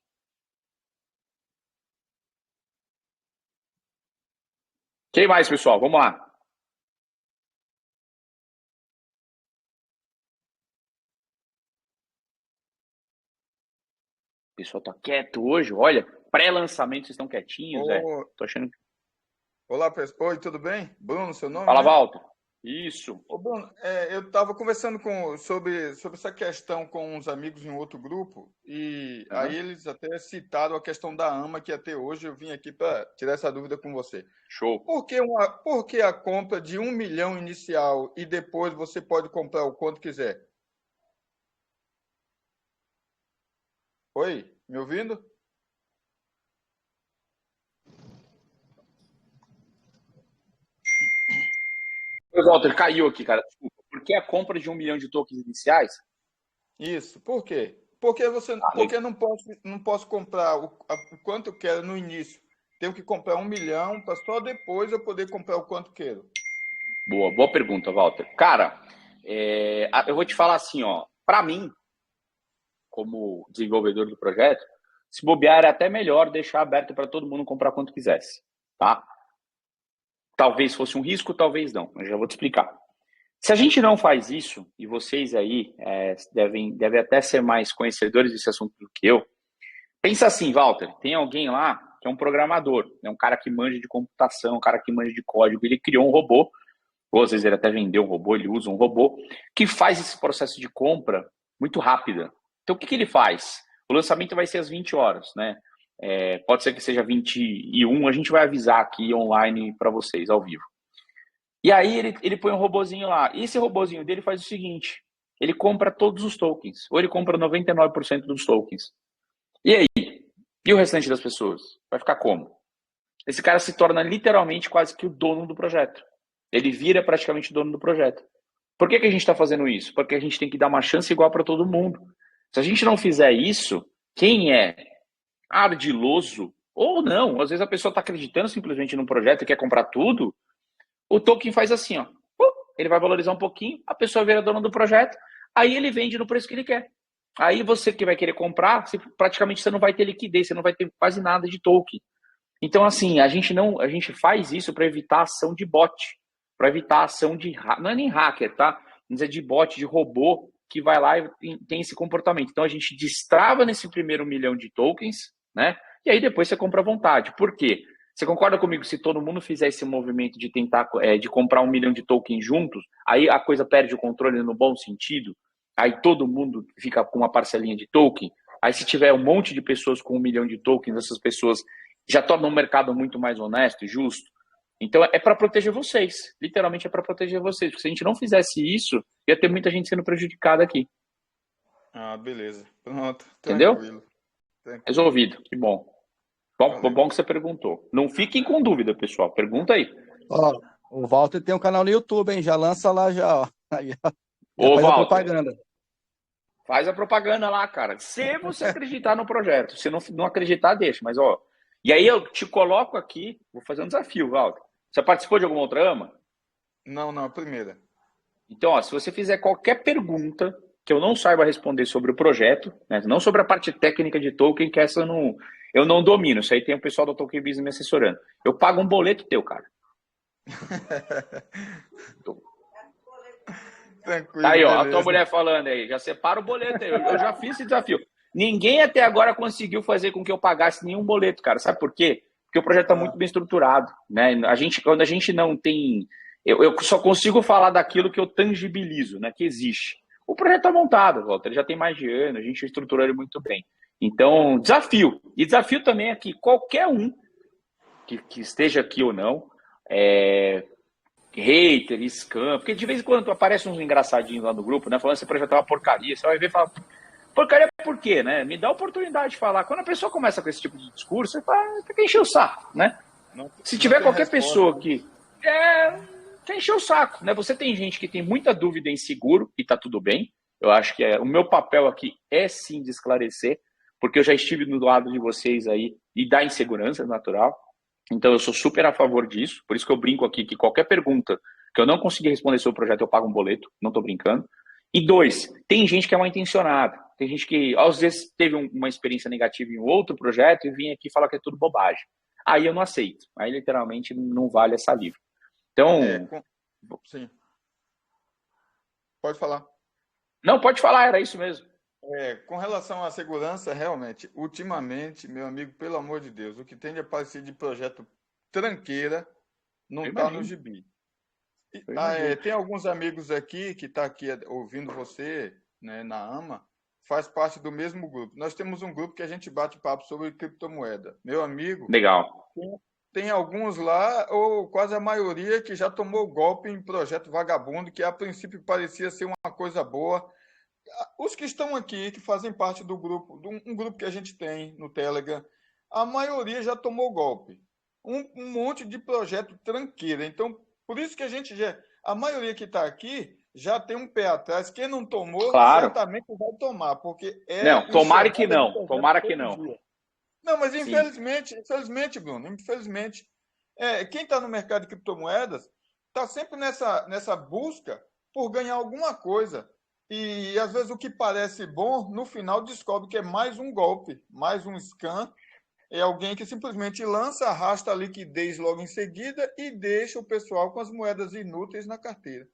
Quem mais, pessoal? Vamos lá. O pessoal tá quieto hoje. Olha, pré-lançamento, vocês estão quietinhos, Tô achando que... Olá, pessoal. Oi, tudo bem? Bruno, seu nome, Fala, né? Walter. Isso. Ô, Bruno, eu estava conversando sobre essa questão com uns amigos em outro grupo e aí eles até citaram a questão da AMA que até hoje eu vim aqui para tirar essa dúvida com você. Show. Por que a compra de 1 milhão inicial e depois você pode comprar o quanto quiser? Oi, me ouvindo? Pois, Walter, caiu aqui, cara. Desculpa. Por que a compra de 1 milhão de tokens iniciais? Isso, por quê? Porque porque eu não posso comprar o quanto eu quero no início. Tenho que comprar 1 milhão para só depois eu poder comprar o quanto quero. Boa pergunta, Walter. Cara, eu vou te falar assim, ó. Para mim, como desenvolvedor do projeto, se bobear era até melhor deixar aberto para todo mundo comprar quanto quisesse, tá? Talvez fosse um risco, talvez não, mas já vou te explicar. Se a gente não faz isso, e vocês aí devem até ser mais conhecedores desse assunto do que eu, pensa assim, Walter, tem alguém lá que é um programador, é um cara que manja de computação, um cara que manja de código, ele criou um robô, ou às vezes ele até vendeu um robô, ele usa um robô, que faz esse processo de compra muito rápida. Então, o que ele faz? O lançamento vai ser às 20 horas, né? Pode ser que seja 21, a gente vai avisar aqui online para vocês, ao vivo. E aí ele põe um robozinho lá. E esse robozinho dele faz o seguinte, ele compra todos os tokens, ou ele compra 99% dos tokens. E aí? E o restante das pessoas? Vai ficar como? Esse cara se torna literalmente quase que o dono do projeto. Ele vira praticamente o dono do projeto. Por que a gente está fazendo isso? Porque a gente tem que dar uma chance igual para todo mundo. Se a gente não fizer isso, quem é ardiloso, ou não, às vezes a pessoa está acreditando simplesmente num projeto e quer comprar tudo, o token faz assim, ó, ele vai valorizar um pouquinho, a pessoa vira dona do projeto, aí ele vende no preço que ele quer. Aí você que vai querer comprar, praticamente você não vai ter liquidez, você não vai ter quase nada de token. Então, assim, a gente faz isso para evitar a ação de bot, para evitar a ação de, não é nem hacker, tá? Mas é de bot, de robô, que vai lá e tem esse comportamento. Então, a gente destrava nesse primeiro 1 milhão de tokens, né? E aí depois você compra à vontade. Por quê? Você concorda comigo, se todo mundo fizer esse movimento de tentar, de comprar 1 milhão de tokens juntos, aí a coisa perde o controle no bom sentido, aí todo mundo fica com uma parcelinha de token, aí se tiver um monte de pessoas com 1 milhão de tokens, essas pessoas já tornam o mercado muito mais honesto e justo. Então é para proteger vocês, literalmente é para proteger vocês, porque se a gente não fizesse isso, ia ter muita gente sendo prejudicada aqui. Ah, beleza. Pronto. Entendeu? Tranquilo. Resolvido, que bom. Bom que você perguntou. Não fiquem com dúvida, pessoal. Pergunta aí. Ó, o Walter tem um canal no YouTube, hein? Já lança lá já, ó. Aí, ó. Já Ô, faz a Walter, propaganda. faz a propaganda lá, cara. Se você acreditar no projeto. Se não acreditar, deixa. Mas, ó. E aí eu te coloco aqui, vou fazer um desafio, Walter. Você participou de alguma outra AMA? Não, a primeira. Então, ó, se você fizer qualquer pergunta que eu não saiba responder sobre o projeto, né, não sobre a parte técnica de token, que essa eu não domino. Isso aí tem o pessoal do Token Business me assessorando. Eu pago um boleto teu, cara. Tranquilo, Tá aí, ó, beleza. a tua mulher falando aí, já separa o boleto aí. Eu já fiz esse desafio. Ninguém até agora conseguiu fazer com que eu pagasse nenhum boleto, cara. Sabe por quê? Porque o projeto está muito bem estruturado, né? Quando a gente não tem... Eu só consigo falar daquilo que eu tangibilizo, né? Que existe. O projeto está montado, Walter, ele já tem mais de ano, a gente estruturou ele muito bem. Então, desafio. E desafio também é que qualquer um que esteja aqui ou não, hater, scam, porque de vez em quando aparecem uns engraçadinhos lá no grupo, né? Falando que esse projeto é uma porcaria, você vai ver e fala, porcaria por quê, né? Me dá a oportunidade de falar. Quando a pessoa começa com esse tipo de discurso, você fala, tem que encher o saco, né? Se tiver qualquer pessoa que quer encher o saco, né? Você tem gente que tem muita dúvida em seguro e tá tudo bem. Eu acho que o meu papel aqui é sim de esclarecer, porque eu já estive do lado de vocês aí e da insegurança natural. Então eu sou super a favor disso, por isso que eu brinco aqui que qualquer pergunta que eu não conseguir responder sobre o projeto, eu pago um boleto, não estou brincando. E dois, tem gente que é mal intencionada, tem gente que às vezes teve uma experiência negativa em outro projeto e vinha aqui falar que é tudo bobagem. Aí eu não aceito, aí literalmente não vale essa livre. Então... Sim. Pode falar. Não, pode falar, era isso mesmo. Com relação à segurança, realmente, ultimamente, meu amigo, pelo amor de Deus, o que tem de aparecer de projeto tranqueira não está no gibi. Tem alguns amigos aqui que estão aqui ouvindo você, né, na AMA, faz parte do mesmo grupo. Nós temos um grupo que a gente bate papo sobre criptomoeda. Meu amigo, legal. Tem alguns lá, ou quase a maioria, que já tomou golpe em projeto vagabundo, que a princípio parecia ser uma coisa boa. Os que estão aqui, que fazem parte do grupo, um grupo que a gente tem no Telegram, a maioria já tomou golpe. Um monte de projeto tranqueira. Então, por isso que a maioria que está aqui já tem um pé atrás. Quem não tomou, claro, certamente vai tomar, porque não, tomara que não, tomara que não. Não, mas infelizmente, Bruno, infelizmente, quem está no mercado de criptomoedas está sempre nessa busca por ganhar alguma coisa. E, às vezes, o que parece bom, no final descobre que é mais um golpe, mais um scam. É alguém que simplesmente lança, arrasta a liquidez logo em seguida e deixa o pessoal com as moedas inúteis na carteira.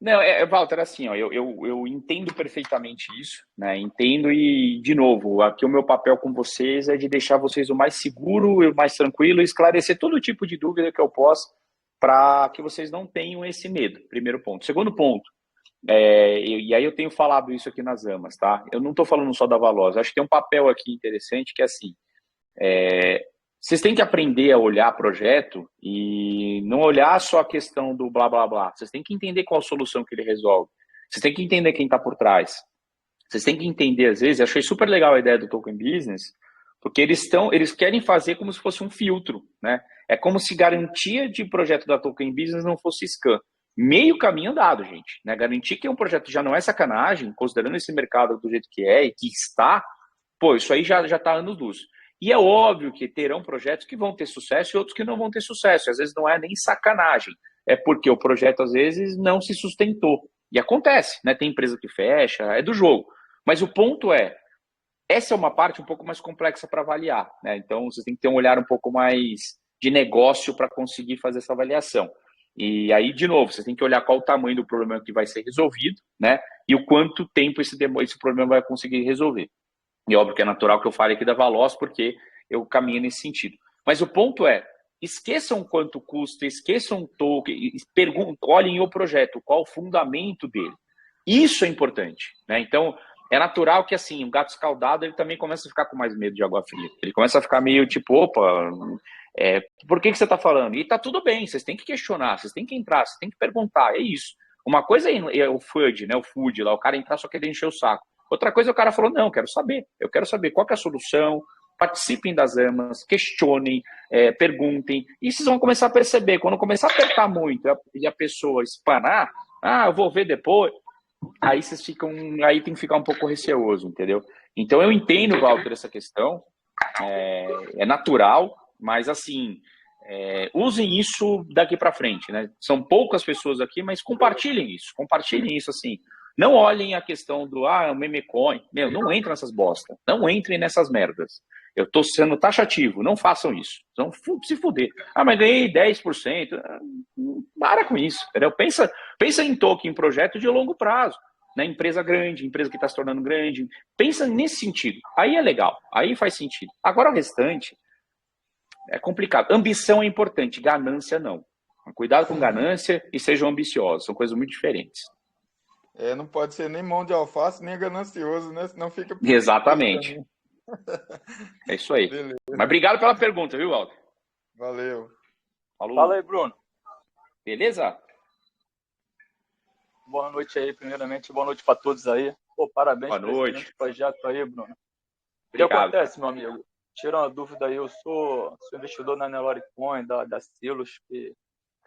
Não, Walter, assim, ó, eu entendo perfeitamente isso, né? Entendo e, de novo, aqui o meu papel com vocês é de deixar vocês o mais seguro e o mais tranquilo, esclarecer todo tipo de dúvida que eu possa para que vocês não tenham esse medo, primeiro ponto. Segundo ponto, e aí eu tenho falado isso aqui nas AMAs, tá? Eu não estou falando só da Valoz, acho que tem um papel aqui interessante que é assim, vocês têm que aprender a olhar projeto e não olhar só a questão do blá, blá, blá. Vocês têm que entender qual a solução que ele resolve. Vocês têm que entender quem está por trás. Vocês têm que entender, às vezes, eu achei super legal a ideia do Token Business, porque eles querem fazer como se fosse um filtro, né? É como se garantia de projeto da Token Business não fosse scam. Meio caminho andado, gente, né? Garantir que um projeto já não é sacanagem, considerando esse mercado do jeito que é e que está, pô, isso aí já está anos-luz. E é óbvio que terão projetos que vão ter sucesso e outros que não vão ter sucesso. Às vezes não é nem sacanagem, é porque o projeto às vezes não se sustentou. E acontece, né? Tem empresa que fecha, é do jogo. Mas o ponto essa é uma parte um pouco mais complexa para avaliar, né? Então vocês têm que ter um olhar um pouco mais de negócio para conseguir fazer essa avaliação. E aí, de novo, vocês têm que olhar qual o tamanho do problema que vai ser resolvido, né? E o quanto tempo esse problema vai conseguir resolver. E óbvio que é natural que eu fale aqui da Valoz, porque eu caminho nesse sentido. Mas o ponto esqueçam quanto custa, esqueçam o token, olhem o projeto, qual o fundamento dele. Isso é importante, né? Então, é natural que, assim, um gato escaldado, ele também começa a ficar com mais medo de água fria. Ele começa a ficar meio tipo, opa, por que você está falando? E tá tudo bem, vocês têm que questionar, vocês têm que entrar, vocês têm que perguntar, é isso. Uma coisa é o FUD, né? O food lá, o cara entrar só querendo encher o saco. Outra coisa, o cara falou, não, eu quero saber qual que é a solução, participem das AMAs, questionem, perguntem, e vocês vão começar a perceber, quando começar a apertar muito e a pessoa espanar, eu vou ver depois, aí aí tem que ficar um pouco receoso, entendeu? Então eu entendo, Walter, essa questão, é natural, mas assim, usem isso daqui para frente, né? São poucas pessoas aqui, mas compartilhem isso, assim. Não olhem a questão do, o meme coin. Meu, não entrem nessas bostas. Não entrem nessas merdas. Eu estou sendo taxativo. Não façam isso. Vão se fuder. Mas ganhei 10%. Para com isso, entendeu? Pensa em token, em projeto de longo prazo. Né? Empresa grande, empresa que está se tornando grande. Pensa nesse sentido. Aí é legal. Aí faz sentido. Agora o restante é complicado. Ambição é importante. Ganância não. Cuidado com ganância e sejam ambiciosos. São coisas muito diferentes. Não pode ser nem mão de alface, nem ganancioso, né? Senão fica... Exatamente. É isso aí. Beleza. Mas obrigado pela pergunta, viu, Walter? Valeu. Falou. Fala aí, Bruno. Beleza? Boa noite aí, primeiramente. Boa noite para todos aí. Pô, parabéns por esse projeto aí, Bruno. Obrigado. O que acontece, meu amigo? Tira uma dúvida aí, eu sou investidor na Nelore Coin, da Silos, que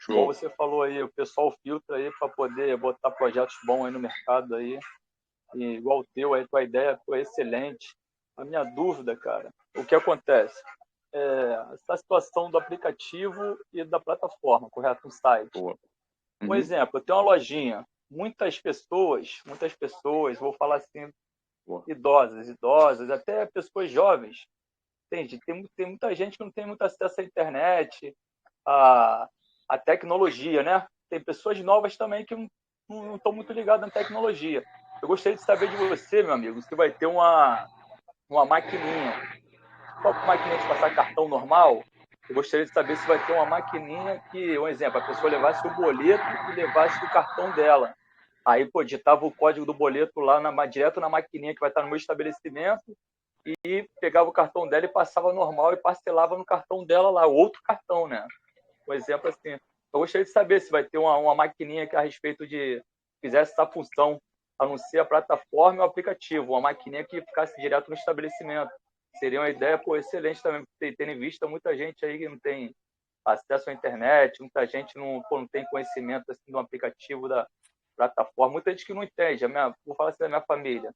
Como Show. você falou aí, o pessoal filtra aí para poder botar projetos bons aí no mercado aí. E igual o teu, aí tua ideia foi excelente. A minha dúvida, cara, o que acontece? Essa situação do aplicativo e da plataforma, correto? Um site. Boa. Um exemplo, eu tenho uma lojinha. Muitas pessoas, vou falar assim, Boa. idosas, até pessoas jovens. Entende? Tem muita gente que não tem muito acesso à internet, à tecnologia, né? Tem pessoas novas também que não estão muito ligadas na tecnologia. Eu gostaria de saber de você, meu amigo, se vai ter uma maquininha, só uma maquininha de passar cartão normal. Eu gostaria de saber se vai ter uma maquininha que, um exemplo, a pessoa levasse o boleto e levasse o cartão dela. Aí, pô, digitava o código do boleto lá direto na maquininha que vai estar no meu estabelecimento e pegava o cartão dela e passava normal e parcelava no cartão dela lá, outro cartão, né? Um exemplo assim. Eu gostaria de saber se vai ter uma maquininha que a respeito de fizesse essa função, a não ser a plataforma e o aplicativo, uma maquininha que ficasse direto no estabelecimento. Seria uma ideia, pô, excelente também, tendo em vista muita gente aí que não tem acesso à internet, muita gente não tem conhecimento assim, do aplicativo da plataforma, muita gente que não entende. Vou falar assim da minha família.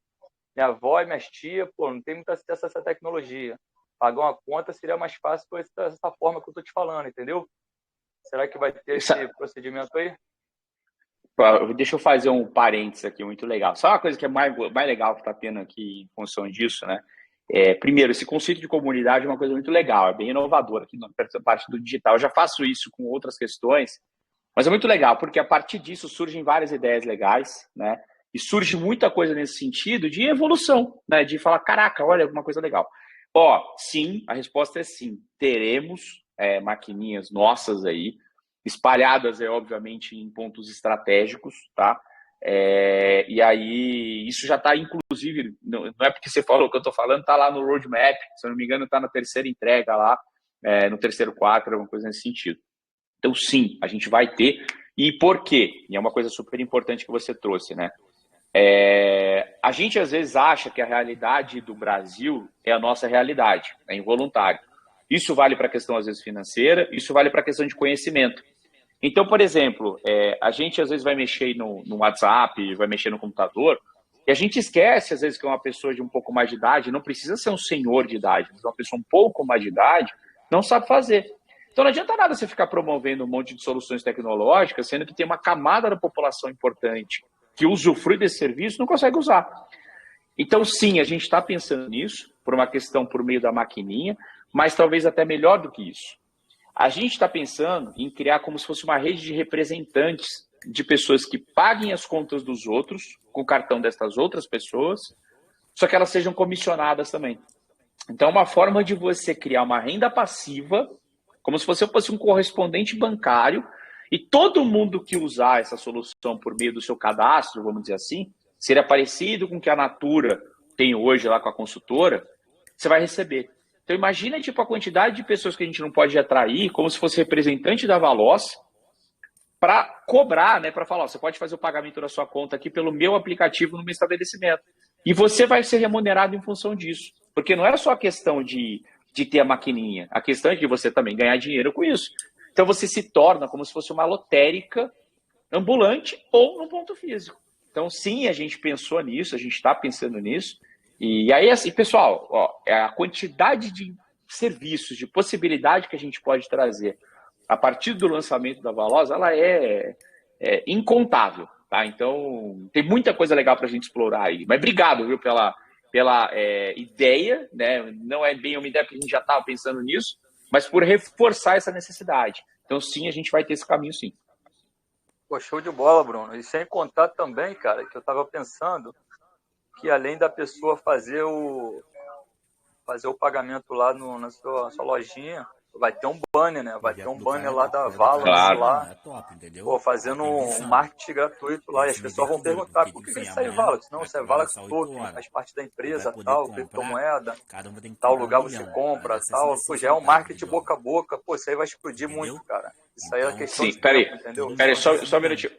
Minha avó e minhas tias, pô, não tem muito acesso a essa tecnologia. Pagar uma conta seria mais fácil por essa forma que eu tô te falando, entendeu? Será que vai ter esse procedimento aí? Deixa eu fazer um parênteses aqui, muito legal. Só uma coisa que é mais legal que está tendo aqui em função disso, né? Primeiro, esse conceito de comunidade é uma coisa muito legal, é bem inovador aqui na parte do digital. Eu já faço isso com outras questões, mas é muito legal, porque a partir disso surgem várias ideias legais, né? E surge muita coisa nesse sentido de evolução, né? De falar, caraca, olha, alguma coisa legal. Sim, a resposta é sim. Teremos maquininhas nossas aí, espalhadas, obviamente, em pontos estratégicos, tá? E aí, isso já está, inclusive, não é porque você falou o que eu estou falando, está lá no roadmap, se eu não me engano, está na terceira entrega lá, no terceiro quarto, alguma coisa nesse sentido. Então, sim, a gente vai ter. E por quê? E é uma coisa super importante que você trouxe, né? A gente, às vezes, acha que a realidade do Brasil é a nossa realidade, é involuntário. Isso vale para a questão, às vezes, financeira, isso vale para a questão de conhecimento. Então, por exemplo, a gente, às vezes, vai mexer no WhatsApp, vai mexer no computador, e a gente esquece, às vezes, que uma pessoa de um pouco mais de idade, não precisa ser um senhor de idade, mas uma pessoa um pouco mais de idade, não sabe fazer. Então não adianta nada você ficar promovendo um monte de soluções tecnológicas, sendo que tem uma camada da população importante que usufrui desse serviço e não consegue usar. Então sim, a gente está pensando nisso, por uma questão por meio da maquininha, mas talvez até melhor do que isso. A gente está pensando em criar como se fosse uma rede de representantes de pessoas que paguem as contas dos outros com o cartão destas outras pessoas, só que elas sejam comissionadas também. Então, uma forma de você criar uma renda passiva, como se você fosse um correspondente bancário, e todo mundo que usar essa solução por meio do seu cadastro, vamos dizer assim, seria parecido com o que a Natura tem hoje lá com a consultora, você vai receber. Então, imagina tipo, a quantidade de pessoas que a gente não pode atrair, como se fosse representante da Valoss, para cobrar, né, para falar, ó, você pode fazer o pagamento da sua conta aqui pelo meu aplicativo no meu estabelecimento. E você vai ser remunerado em função disso. Porque não é só a questão de ter a maquininha, a questão é de você também ganhar dinheiro com isso. Então você se torna como se fosse uma lotérica ambulante ou no ponto físico. Então sim, a gente pensou nisso, a gente está pensando nisso. E aí, assim, pessoal, a quantidade de serviços, de possibilidade que a gente pode trazer a partir do lançamento da Valoss, ela é incontável, tá? Então, tem muita coisa legal para a gente explorar aí. Mas obrigado, viu, pela ideia, né? Não é bem uma ideia, porque a gente já estava pensando nisso, mas por reforçar essa necessidade. Então, sim, a gente vai ter esse caminho, sim. Pô, show de bola, Bruno. E sem contar também, cara, que eu estava pensando que além da pessoa fazer o pagamento lá na sua lojinha, vai ter um banner, né? Vai ter um banner lá da Vala, claro, lá, é top, entendeu? pô, fazendo um marketing gratuito lá. E as pessoas vão perguntar, por que isso aí Vala? Não, isso é Vala Token, faz parte da empresa, tal, criptomoeda, tal lugar você compra, tal. Pô, já é um marketing boca a boca. Pô, isso aí vai explodir muito, cara. Isso aí é questão de tempo, entendeu? Peraí, só um minutinho.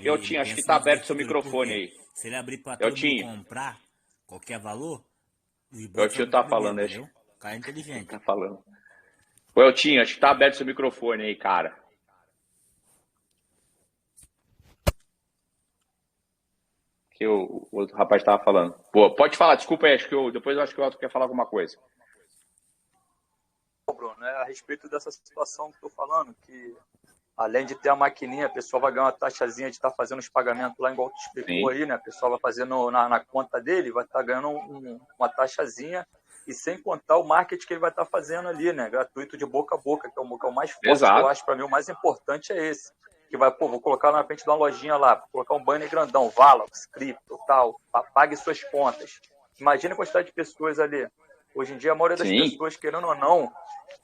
Eu tinha, acho que tá aberto seu microfone aí. Se ele abrir para todo mundo comprar qualquer valor, o Eltinho tá falando, entendeu? O cara é inteligente. Tá falando. O Eltinho, acho que tá aberto seu microfone aí, cara. que o outro rapaz estava falando. Pô, pode falar, desculpa aí, depois eu acho que o outro quer falar alguma coisa. Bruno, né, a respeito dessa situação que estou falando, que além de ter a maquininha, a pessoa vai ganhar uma taxazinha de estar fazendo os pagamentos lá, igual tu explicou aí, né? A pessoa vai fazendo na conta dele, vai estar ganhando uma taxazinha, e sem contar o marketing que ele vai estar fazendo ali, né? Gratuito de boca a boca, que é o mais forte. Exato. Que eu acho, para mim, o mais importante é esse. Que vai, vou colocar na frente de uma lojinha lá, vou colocar um banner grandão, Valorx, Crypto, tal, pague suas contas. Imagina a quantidade de pessoas ali. Hoje em dia, a maioria das pessoas, querendo ou não,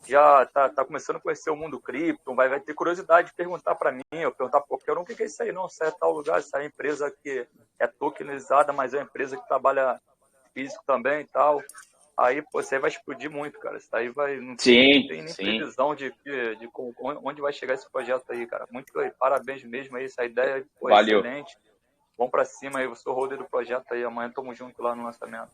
já tá começando a conhecer o mundo cripto, vai ter curiosidade de perguntar para mim, eu perguntar para qualquer um, o que é isso aí? Não, isso é tal lugar, isso é empresa que é tokenizada, mas é uma empresa que trabalha físico também e tal. Aí, pô, isso aí vai explodir muito, cara. Isso aí não tem nem previsão de onde vai chegar esse projeto aí, cara. Muito parabéns mesmo aí, essa ideia foi excelente. Vamos para cima aí, eu sou o holder do projeto aí, amanhã tamo junto lá no lançamento.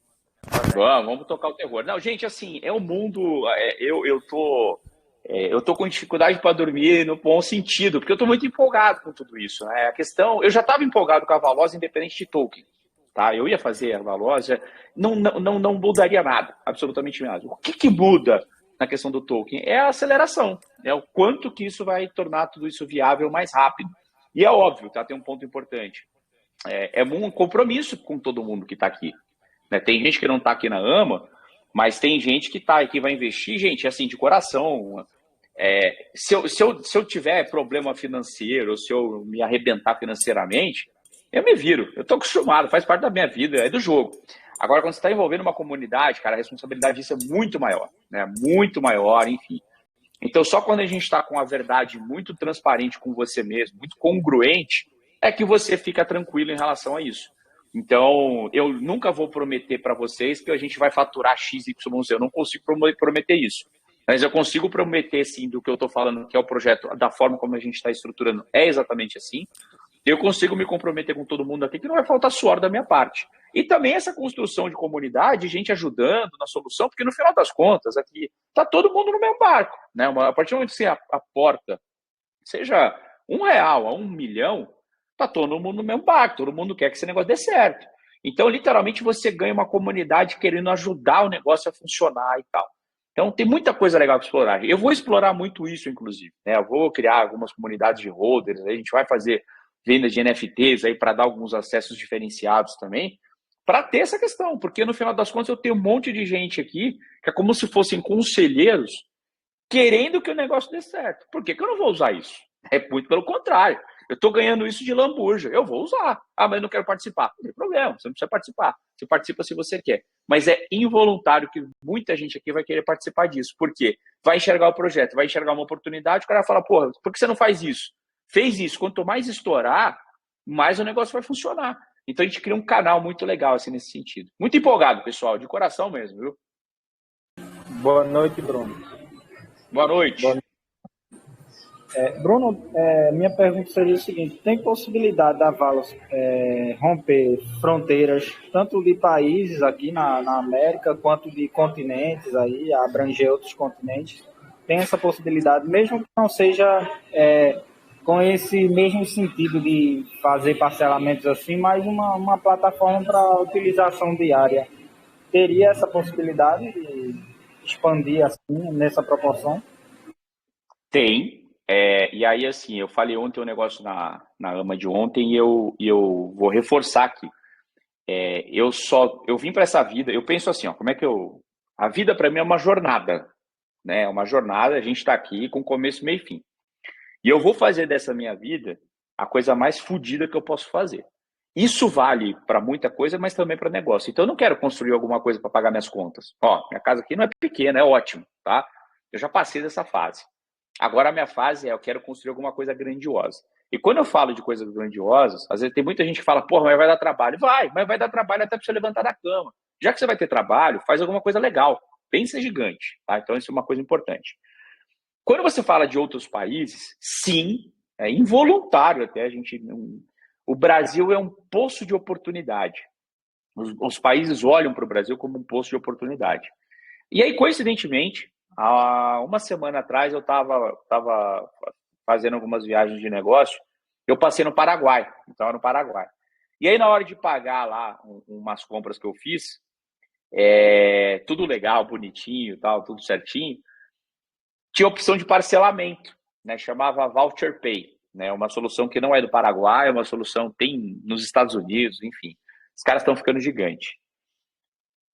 Vamos tocar o terror. Não, gente, assim, é o mundo. Eu tô com dificuldade para dormir no bom sentido, porque eu tô muito empolgado com tudo isso, né? A questão, eu já estava empolgado com a Valoz independente de token, tá? Eu ia fazer a Valoz, não mudaria nada, absolutamente nada. O que muda na questão do token é a aceleração, é o quanto que isso vai tornar tudo isso viável mais rápido. E é óbvio, tá? Tem um ponto importante. É um compromisso com todo mundo que está aqui. Né? Tem gente que não está aqui na AMA, mas tem gente que está e que vai investir, gente, assim, de coração. Se eu tiver problema financeiro, se eu me arrebentar financeiramente, eu me viro. Eu estou acostumado, faz parte da minha vida, é do jogo. Agora, quando você está envolvendo uma comunidade, cara, a responsabilidade disso é muito maior, né? Muito maior, enfim. Então, só quando a gente está com a verdade muito transparente com você mesmo, muito congruente, é que você fica tranquilo em relação a isso. Então, eu nunca vou prometer para vocês que a gente vai faturar XYZ. Eu não consigo prometer isso. Mas eu consigo prometer, sim, do que eu estou falando, que é o projeto, da forma como a gente está estruturando, é exatamente assim. Eu consigo me comprometer com todo mundo aqui que não vai faltar suor da minha parte. E também essa construção de comunidade, gente ajudando na solução, porque no final das contas, aqui está todo mundo no mesmo barco. Né? A partir do momento que você aporta, seja R$1 a 1 milhão, tá todo mundo no mesmo barco, todo mundo quer que esse negócio dê certo. Então, literalmente, você ganha uma comunidade querendo ajudar o negócio a funcionar e tal. Então, tem muita coisa legal para explorar. Eu vou explorar muito isso, inclusive. Né? Eu vou criar algumas comunidades de holders, a gente vai fazer venda de NFTs aí para dar alguns acessos diferenciados também, para ter essa questão, porque no final das contas eu tenho um monte de gente aqui que é como se fossem conselheiros querendo que o negócio dê certo. Por que eu não vou usar isso? É muito pelo contrário. Eu estou ganhando isso de lambuja. Eu vou usar. Ah, mas eu não quero participar. Não tem problema, você não precisa participar. Você participa se você quer. Mas é involuntário que muita gente aqui vai querer participar disso. Por quê? Vai enxergar o projeto, vai enxergar uma oportunidade, o cara vai falar, porra, por que você não faz isso? Fez isso. Quanto mais estourar, mais o negócio vai funcionar. Então a gente cria um canal muito legal assim nesse sentido. Muito empolgado, pessoal, de coração mesmo, viu? Boa noite, Bruno. Boa noite. Boa noite. Bruno, minha pergunta seria o seguinte: tem possibilidade da Valos romper fronteiras, tanto de países aqui na América, quanto de continentes, aí, abranger outros continentes? Tem essa possibilidade, mesmo que não seja com esse mesmo sentido de fazer parcelamentos assim, mas uma plataforma para utilização diária. Teria essa possibilidade de expandir assim, nessa proporção? Tem. E aí, assim, eu falei ontem um negócio na AMA de ontem e eu vou reforçar aqui. Eu vim para essa vida, eu penso assim, ó, a vida para mim é uma jornada, né? É uma jornada, a gente está aqui com começo, meio e fim. E eu vou fazer dessa minha vida a coisa mais fodida que eu posso fazer. Isso vale para muita coisa, mas também para negócio. Então eu não quero construir alguma coisa para pagar minhas contas. Ó, minha casa aqui não é pequena, é ótimo, tá? Eu já passei dessa fase. Agora a minha fase eu quero construir alguma coisa grandiosa. E quando eu falo de coisas grandiosas, às vezes tem muita gente que fala, porra, mas vai dar trabalho. Mas vai dar trabalho até para você levantar da cama. Já que você vai ter trabalho, faz alguma coisa legal. Pensa gigante, tá? Então isso é uma coisa importante. Quando você fala de outros países, sim, é involuntário até a gente... O Brasil é um poço de oportunidade. Os países olham para o Brasil como um poço de oportunidade. E aí, coincidentemente, há uma semana atrás eu estava fazendo algumas viagens de negócio, eu passei no Paraguai, estava no Paraguai. E aí, na hora de pagar lá umas compras que eu fiz, tudo legal, bonitinho, tal, tudo certinho, tinha opção de parcelamento, né? Chamava Voucher Pay, né? Uma solução que não é do Paraguai, é uma solução tem nos Estados Unidos, enfim. Os caras estão ficando gigante.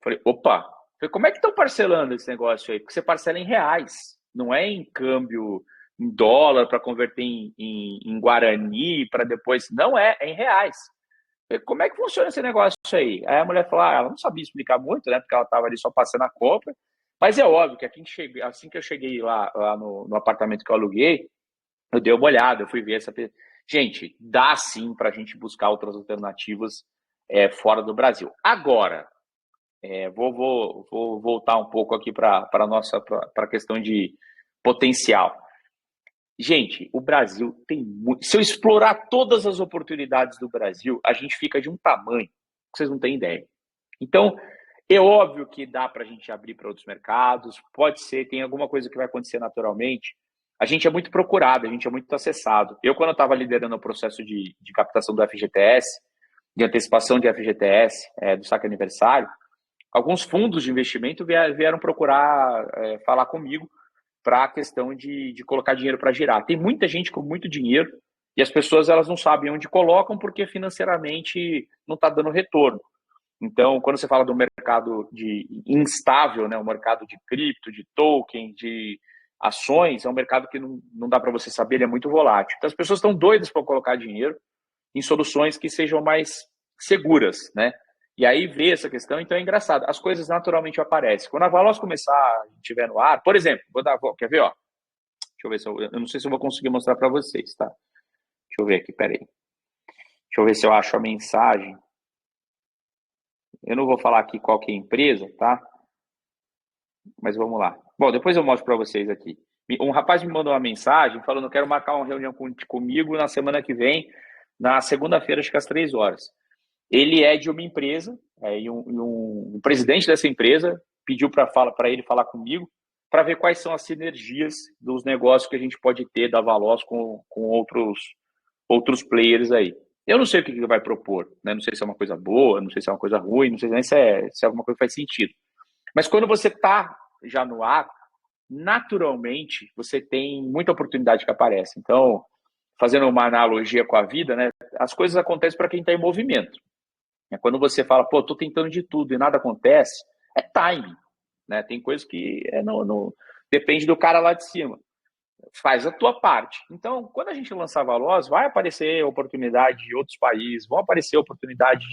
Falei, opa, como é que estão parcelando esse negócio aí? Porque você parcela em reais, não é em câmbio, em dólar para converter em Guarani para depois. Não é em reais. Falei, como é que funciona esse negócio aí? Aí a mulher falou, ela não sabia explicar muito, né? Porque ela estava ali só passando a compra. Mas é óbvio que assim que eu cheguei lá no apartamento que eu aluguei, eu dei uma olhada, eu fui ver essa. Gente, dá sim para a gente buscar outras alternativas fora do Brasil. Agora, vou voltar um pouco aqui para a questão de potencial. Gente, o Brasil tem muito. Se eu explorar todas as oportunidades do Brasil, a gente fica de um tamanho que vocês não têm ideia. Então, é óbvio que dá para a gente abrir para outros mercados, pode ser, tem alguma coisa que vai acontecer naturalmente. A gente é muito procurado, a gente é muito acessado. Eu, quando eu estava liderando o processo de captação do FGTS, de antecipação de FGTS, do saque aniversário, alguns fundos de investimento vieram procurar falar comigo para a questão de colocar dinheiro para girar. Tem muita gente com muito dinheiro e as pessoas elas não sabem onde colocam porque financeiramente não está dando retorno. Então, quando você fala do mercado instável, né, o mercado de cripto, de token, de ações, é um mercado que não dá para você saber, ele é muito volátil. Então, as pessoas estão doidas para colocar dinheiro em soluções que sejam mais seguras, né? E aí vê essa questão, então é engraçado. As coisas naturalmente aparecem. Quando a Valos começar, estiver no ar, por exemplo, quer ver, ó? Deixa eu ver se eu não sei se eu vou conseguir mostrar para vocês, tá? Deixa eu ver aqui, peraí. Deixa eu ver se eu acho a mensagem. Eu não vou falar aqui qual que é a empresa, tá? Mas vamos lá. Bom, depois eu mostro para vocês aqui. Um rapaz me mandou uma mensagem falando: quero marcar uma reunião comigo na semana que vem, na segunda-feira, acho que às 3 horas. Ele é de uma empresa, e um presidente dessa empresa pediu para ele falar comigo para ver quais são as sinergias dos negócios que a gente pode ter da Valos com outros players aí. Eu não sei o que ele vai propor, né? Não sei se é uma coisa boa, não sei se é uma coisa ruim, não sei nem se é alguma coisa que faz sentido. Mas quando você está já no ar, naturalmente você tem muita oportunidade que aparece. Então, fazendo uma analogia com a vida, né? As coisas acontecem para quem está em movimento. Quando você fala, pô, tô tentando de tudo e nada acontece, é timing, né? Tem coisas que depende do cara lá de cima. Faz a tua parte. Então, quando a gente lançar a Valos, vai aparecer oportunidade de outros países, vão aparecer oportunidade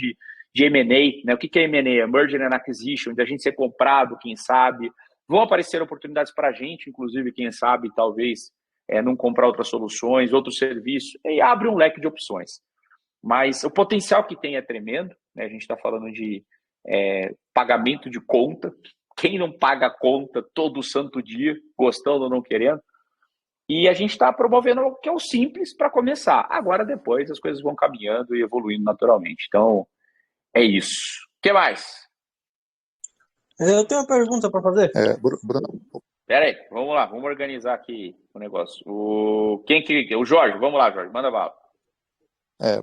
de M&A, né? O que é M&A? Merger and Acquisition, de a gente ser comprado, quem sabe. Vão aparecer oportunidades para a gente, inclusive, quem sabe, talvez, não comprar outras soluções, outros serviços, e abre um leque de opções. Mas o potencial que tem é tremendo, né? A gente está falando de pagamento de conta. Quem não paga a conta todo santo dia, gostando ou não querendo? E a gente está promovendo o que é o simples para começar. Agora, depois, as coisas vão caminhando e evoluindo naturalmente. Então, é isso. O que mais? Eu tenho uma pergunta para fazer. Bruno. Espera aí, vamos lá, vamos organizar aqui o negócio. O Jorge, vamos lá, Jorge, manda bala.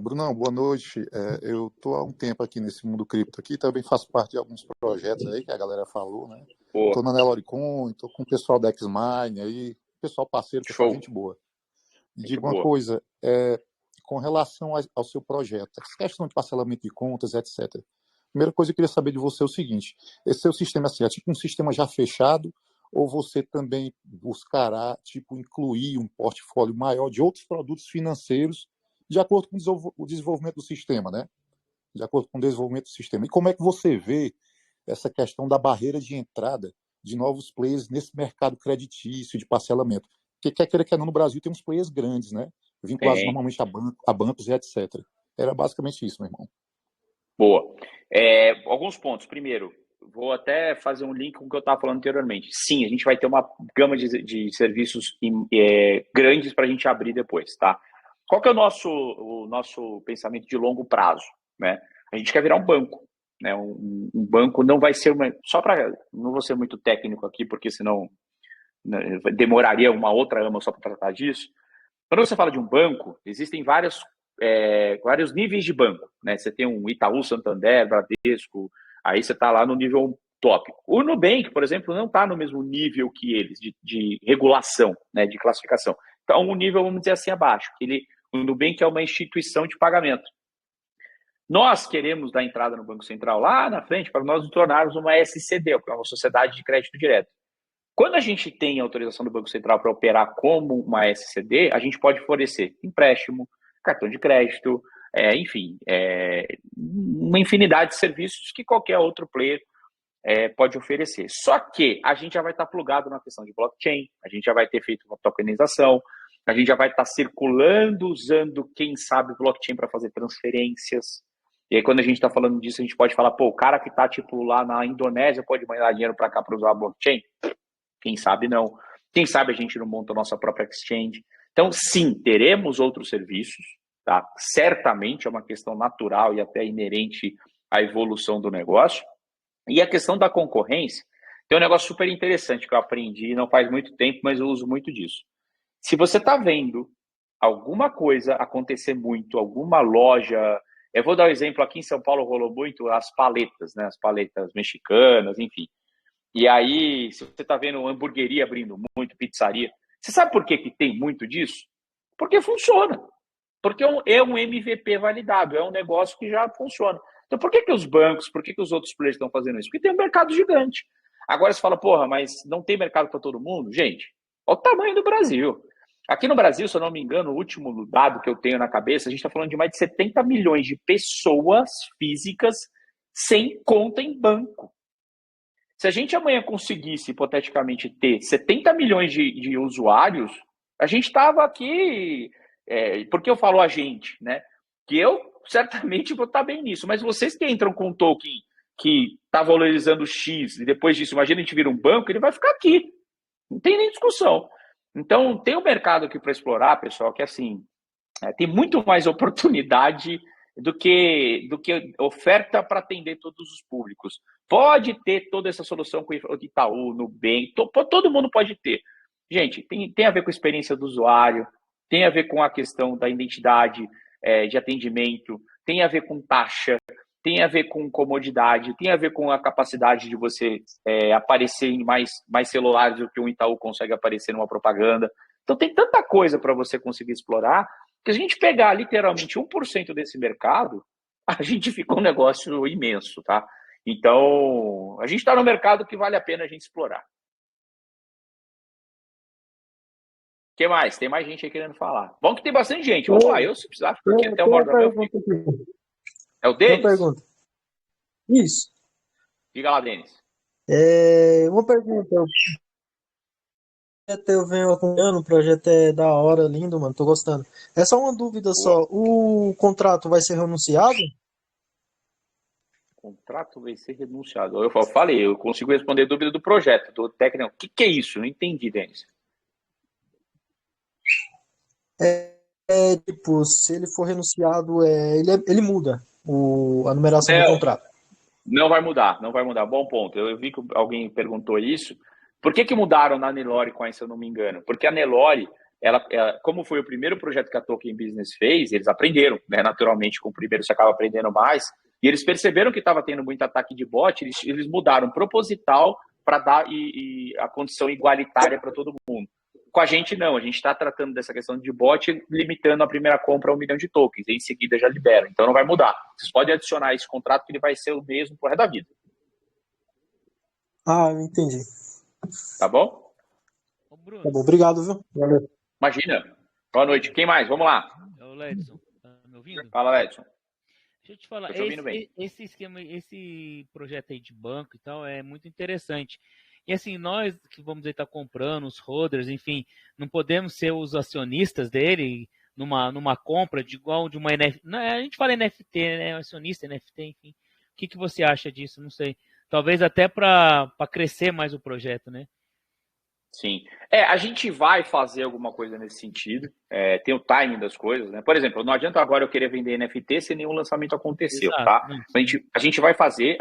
Brunão, boa noite. Eu estou há um tempo aqui nesse mundo cripto aqui, também faço parte de alguns projetos aí que a galera falou, né? Estou na Neloricon, estou com o pessoal da Xmine aí, pessoal parceiro, pessoal gente boa. Diga uma coisa, com relação ao seu projeto, essa questão de parcelamento de contas, etc. Primeira coisa que eu queria saber de você é o seguinte: esse seu sistema assim, é tipo um sistema já fechado, ou você também buscará incluir um portfólio maior de outros produtos financeiros de acordo com o desenvolvimento do sistema, né? De acordo com o desenvolvimento do sistema. E como é que você vê essa questão da barreira de entrada de novos players nesse mercado creditício de parcelamento? Porque quer queira, quer não, no Brasil tem uns players grandes, né? Vinculados normalmente a bancos e etc. Era basicamente isso, meu irmão. Boa. Alguns pontos. Primeiro, vou até fazer um link com o que eu estava falando anteriormente. Sim, a gente vai ter uma gama de serviços grandes para a gente abrir depois, tá? Qual que é o nosso pensamento de longo prazo, né? A gente quer virar um banco, né? Um banco não vai ser não vou ser muito técnico aqui, porque senão demoraria uma outra ama só para tratar disso. Quando você fala de um banco, existem vários vários níveis de banco, né? Você tem um Itaú, Santander, Bradesco, aí você está lá no nível top. O Nubank, por exemplo, não está no mesmo nível que eles de regulação, né, de classificação. Então, um nível, vamos dizer assim, abaixo. O Nubank é uma instituição de pagamento. Nós queremos dar entrada no Banco Central lá na frente para nós nos tornarmos uma SCD, uma Sociedade de Crédito Direto. Quando a gente tem autorização do Banco Central para operar como uma SCD, a gente pode fornecer empréstimo, cartão de crédito, enfim, uma infinidade de serviços que qualquer outro player pode oferecer. Só que a gente já vai estar plugado na questão de blockchain, a gente já vai ter feito uma tokenização, a gente já vai estar circulando, usando, quem sabe, blockchain para fazer transferências. E aí, quando a gente está falando disso, a gente pode falar, o cara que está, lá na Indonésia pode mandar dinheiro para cá para usar a blockchain? Quem sabe não. Quem sabe a gente não monta a nossa própria exchange. Então, sim, teremos outros serviços, tá? Certamente é uma questão natural e até inerente à evolução do negócio. E a questão da concorrência, tem um negócio super interessante que eu aprendi não faz muito tempo, mas eu uso muito disso. Se você está vendo alguma coisa acontecer muito, alguma loja... Eu vou dar um exemplo, aqui em São Paulo rolou muito as paletas, né? As paletas mexicanas, enfim. E aí, se você está vendo hamburgueria abrindo muito, pizzaria, você sabe por que tem muito disso? Porque funciona. Porque é um MVP validado, é um negócio que já funciona. Então, por que os bancos, por que os outros players estão fazendo isso? Porque tem um mercado gigante. Agora você fala, mas não tem mercado para todo mundo? Gente, olha o tamanho do Brasil. Aqui no Brasil, se eu não me engano, o último dado que eu tenho na cabeça, a gente está falando de mais de 70 milhões de pessoas físicas sem conta em banco. Se a gente amanhã conseguisse, hipoteticamente, ter 70 milhões de usuários, a gente estava aqui... por que eu falo a gente, né? Que eu certamente vou estar bem nisso, mas vocês que entram com um token que está valorizando X e depois disso, imagina a gente vira um banco, ele vai ficar aqui. Não tem nem discussão. Então, tem um mercado aqui para explorar, pessoal, que assim, tem muito mais oportunidade do que oferta para atender todos os públicos. Pode ter toda essa solução com o Itaú, Nubank, todo mundo pode ter. Gente, tem a ver com a experiência do usuário, tem a ver com a questão da identidade de atendimento, tem a ver com taxa, tem a ver com comodidade, tem a ver com a capacidade de você aparecer em mais celulares do que um Itaú consegue aparecer numa propaganda. Então tem tanta coisa para você conseguir explorar, que a gente pegar literalmente 1% desse mercado, a gente fica um negócio imenso, tá? Então, a gente está no mercado que vale a pena a gente explorar. O que mais? Tem mais gente aí querendo falar. Bom que tem bastante gente. Vamos lá, eu se precisar, porque até uma hora da minha... É o Denis? Uma pergunta. Isso. Diga lá, Denis. Uma pergunta. Eu venho acompanhando, o projeto é da hora, lindo, mano, tô gostando. É só uma dúvida só, o contrato vai ser renunciado? O contrato vai ser renunciado. Eu falei, eu consigo responder a dúvida do projeto, do técnico. O que é isso? Não entendi, Denis. Tipo, se ele for renunciado, ele muda a numeração do contrato. Não vai mudar. Bom ponto. Eu vi que alguém perguntou isso. Por que mudaram na Nelore com isso, se eu não me engano? Porque a Nelore, ela, como foi o primeiro projeto que a Token Business fez, eles aprenderam, né? Naturalmente, com o primeiro você acaba aprendendo mais, e eles perceberam que estava tendo muito ataque de bot, eles mudaram proposital para dar a condição igualitária para todo mundo. Com a gente, não. A gente está tratando dessa questão de bot, limitando a primeira compra a 1 milhão de tokens. E em seguida já libera. Então não vai mudar. Vocês podem adicionar esse contrato que ele vai ser o mesmo pro resto da vida. Ah, eu entendi. Tá bom? Tá bom, obrigado, viu? Valeu. Imagina. Boa noite. Quem mais? Vamos lá. É o Ledson. Tá me ouvindo? Fala, Ledson. Deixa eu te falar. Esse esquema, esse projeto aí de banco e tal é muito interessante. E assim, nós que vamos dizer, tá comprando os holders, enfim, não podemos ser os acionistas dele numa compra de igual de uma NFT. A gente fala NFT, né? Acionista, NFT, enfim. O que você acha disso? Não sei. Talvez até para crescer mais o projeto, né? Sim. A gente vai fazer alguma coisa nesse sentido. Tem o timing das coisas, né? Por exemplo, não adianta agora eu querer vender NFT se nenhum lançamento aconteceu, exato, tá? A gente vai fazer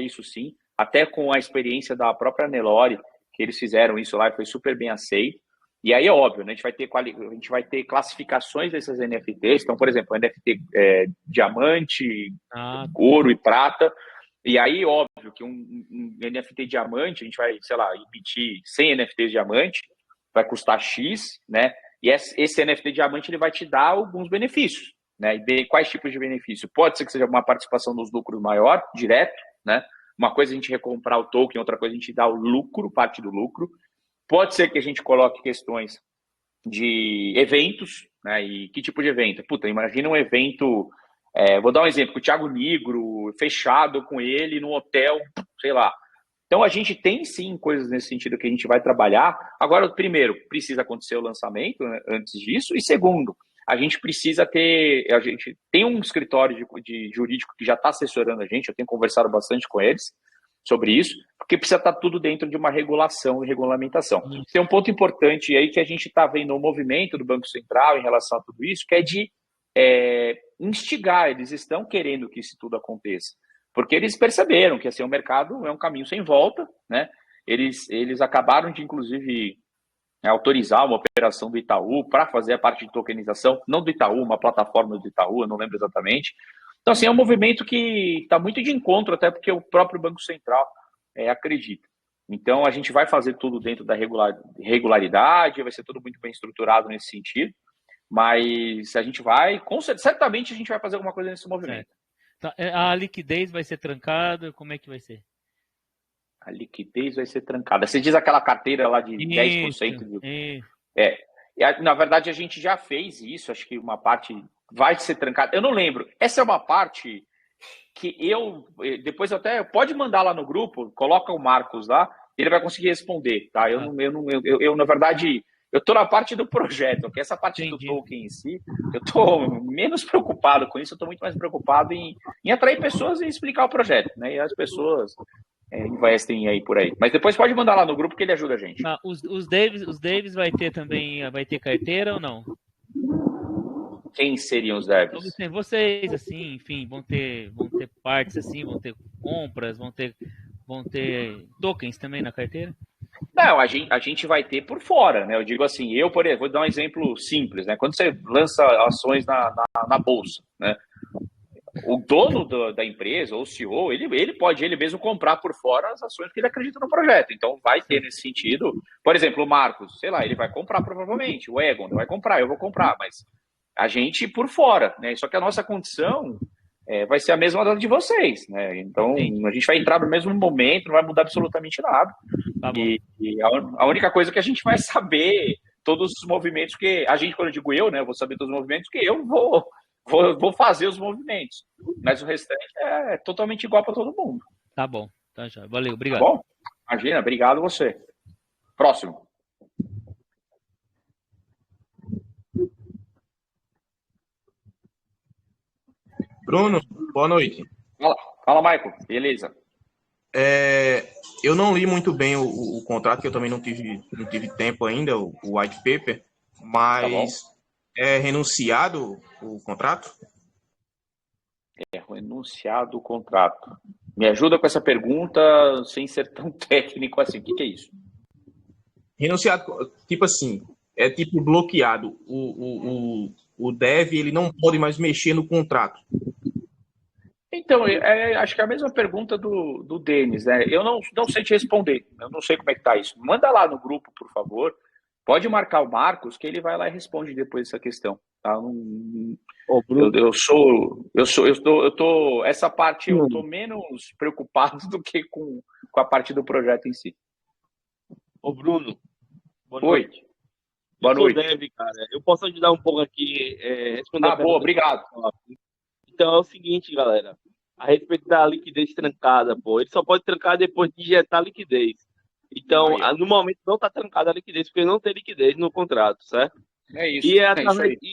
isso sim, até com a experiência da própria Nelore, que eles fizeram isso lá e foi super bem aceito. E aí é óbvio, né? A gente vai ter classificações dessas NFTs. Então, por exemplo, NFT diamante, ouro e prata. E aí, óbvio, que um NFT diamante, a gente vai, sei lá, emitir 100 NFTs diamante, vai custar X, né? E esse NFT diamante ele vai te dar alguns benefícios, né? E quais tipos de benefício? Pode ser que seja uma participação nos lucros maior, direto, né? Uma coisa é a gente recomprar o token, outra coisa é a gente dar o lucro, parte do lucro. Pode ser que a gente coloque questões de eventos, né? E que tipo de evento? Puta, imagina um evento, vou dar um exemplo, com o Thiago Nigro, fechado com ele no hotel, sei lá. Então, a gente tem, sim, coisas nesse sentido que a gente vai trabalhar. Agora, primeiro, precisa acontecer o lançamento, né, antes disso. E segundo, a gente tem um escritório de jurídico que já está assessorando a gente, eu tenho conversado bastante com eles sobre isso, porque precisa estar tudo dentro de uma regulação e regulamentação. Tem um ponto importante aí que a gente está vendo o movimento do Banco Central em relação a tudo isso, que é de instigar, eles estão querendo que isso tudo aconteça. Porque eles perceberam que assim, o mercado é um caminho sem volta, né? Eles acabaram de, inclusive, autorizar uma operação do Itaú para fazer a parte de tokenização, não do Itaú, uma plataforma do Itaú, eu não lembro exatamente. Então, assim, é um movimento que está muito de encontro, até porque o próprio Banco Central acredita. Então, a gente vai fazer tudo dentro da regularidade, vai ser tudo muito bem estruturado nesse sentido, mas a gente vai, certamente a gente vai fazer alguma coisa nesse movimento. Tá. A liquidez vai ser trancada? Como é que vai ser? A liquidez vai ser trancada. Você diz aquela carteira lá de 10%? Na verdade, a gente já fez isso. Acho que uma parte vai ser trancada. Eu não lembro. Essa é uma parte que depois até pode mandar lá no grupo, coloca o Marcos lá, ele vai conseguir responder, tá? Eu na verdade, eu estou na parte do projeto, que essa parte do token em si, eu estou menos preocupado com isso, eu estou muito mais preocupado em atrair pessoas e explicar o projeto, né? E as pessoas investem aí por aí. Mas depois pode mandar lá no grupo que ele ajuda a gente. Os Davis vai ter também, vai ter carteira ou não? Quem seriam os devs? Vocês, assim, enfim, vão ter partes assim, vão ter compras, vão ter tokens também na carteira? Não, a gente vai ter por fora, né? Eu digo assim, por exemplo, vou dar um exemplo simples, né? Quando você lança ações na bolsa, né? O dono da empresa, ou o CEO, ele pode ele mesmo comprar por fora as ações que ele acredita no projeto. Então, vai ter nesse sentido. Por exemplo, o Marcos, sei lá, ele vai comprar provavelmente. O Egon vai comprar, eu vou comprar, mas a gente por fora, né? Só que a nossa condição vai ser a mesma da de vocês, né? Então, a gente vai entrar no mesmo momento, não vai mudar absolutamente nada. Tá bom. E a única coisa que a gente vai saber todos os movimentos que a gente, quando eu digo eu, né? Eu vou saber todos os movimentos que eu vou fazer os movimentos. Mas o restante é totalmente igual para todo mundo. Tá bom. Tá já. Valeu, obrigado. Tá bom? Imagina, obrigado você. Próximo. Bruno, boa noite. Fala, Michael. Beleza. Eu não li muito bem o contrato, que eu também não tive tempo ainda, o white paper, mas é renunciado o contrato? É renunciado o contrato. Me ajuda com essa pergunta sem ser tão técnico assim. O que é isso? Renunciado, tipo assim, é tipo bloqueado. O dev ele não pode mais mexer no contrato. Então, acho que é a mesma pergunta do Denis, né? Eu não sei te responder. Eu não sei como é que tá isso. Manda lá no grupo, por favor. Pode marcar o Marcos, que ele vai lá e responde depois essa questão. Tá? Essa parte eu tô menos preocupado do que com a parte do projeto em si. Ô, Bruno. Boa noite. Boa noite. Dev, cara. Eu posso ajudar um pouco aqui respondendo. Boa, obrigado. Então é o seguinte, galera. A respeito da liquidez trancada, ele só pode trancar depois de injetar liquidez. Então, no momento não está trancada a liquidez, porque não tem liquidez no contrato, certo? É isso. E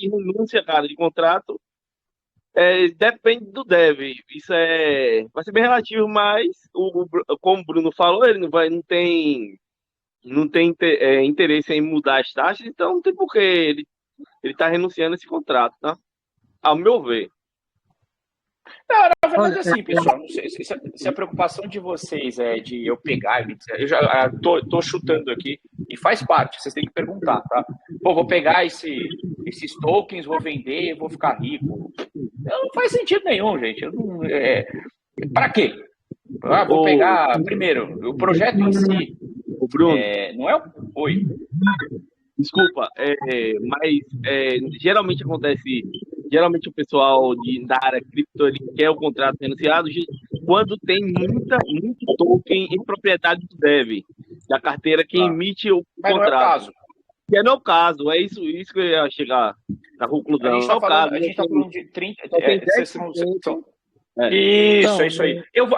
renúncia, cara, de contrato depende do dev. Isso vai ser bem relativo, mas como o Bruno falou, ele não tem interesse em mudar as taxas, então não tem por que ele tá renunciando a esse contrato, tá? Ao meu ver. Não, na verdade, assim, pessoal, não sei se a preocupação de vocês é de eu pegar, eu já tô chutando aqui, e faz parte, vocês têm que perguntar, tá? Pô, vou pegar esses tokens, vou vender, vou ficar rico. Não faz sentido nenhum, gente. Para quê? Vou pegar, primeiro, o projeto em si. O Bruno. Não é o. Oi. Desculpa, mas geralmente o pessoal da área cripto ele quer o contrato renunciado quando tem muito token em propriedade do dev, da carteira que emite o mas contrato. Não é o caso. Que não é o caso, é isso que eu ia chegar na conclusão. A gente está falando de 30. Isso, é isso aí. Eu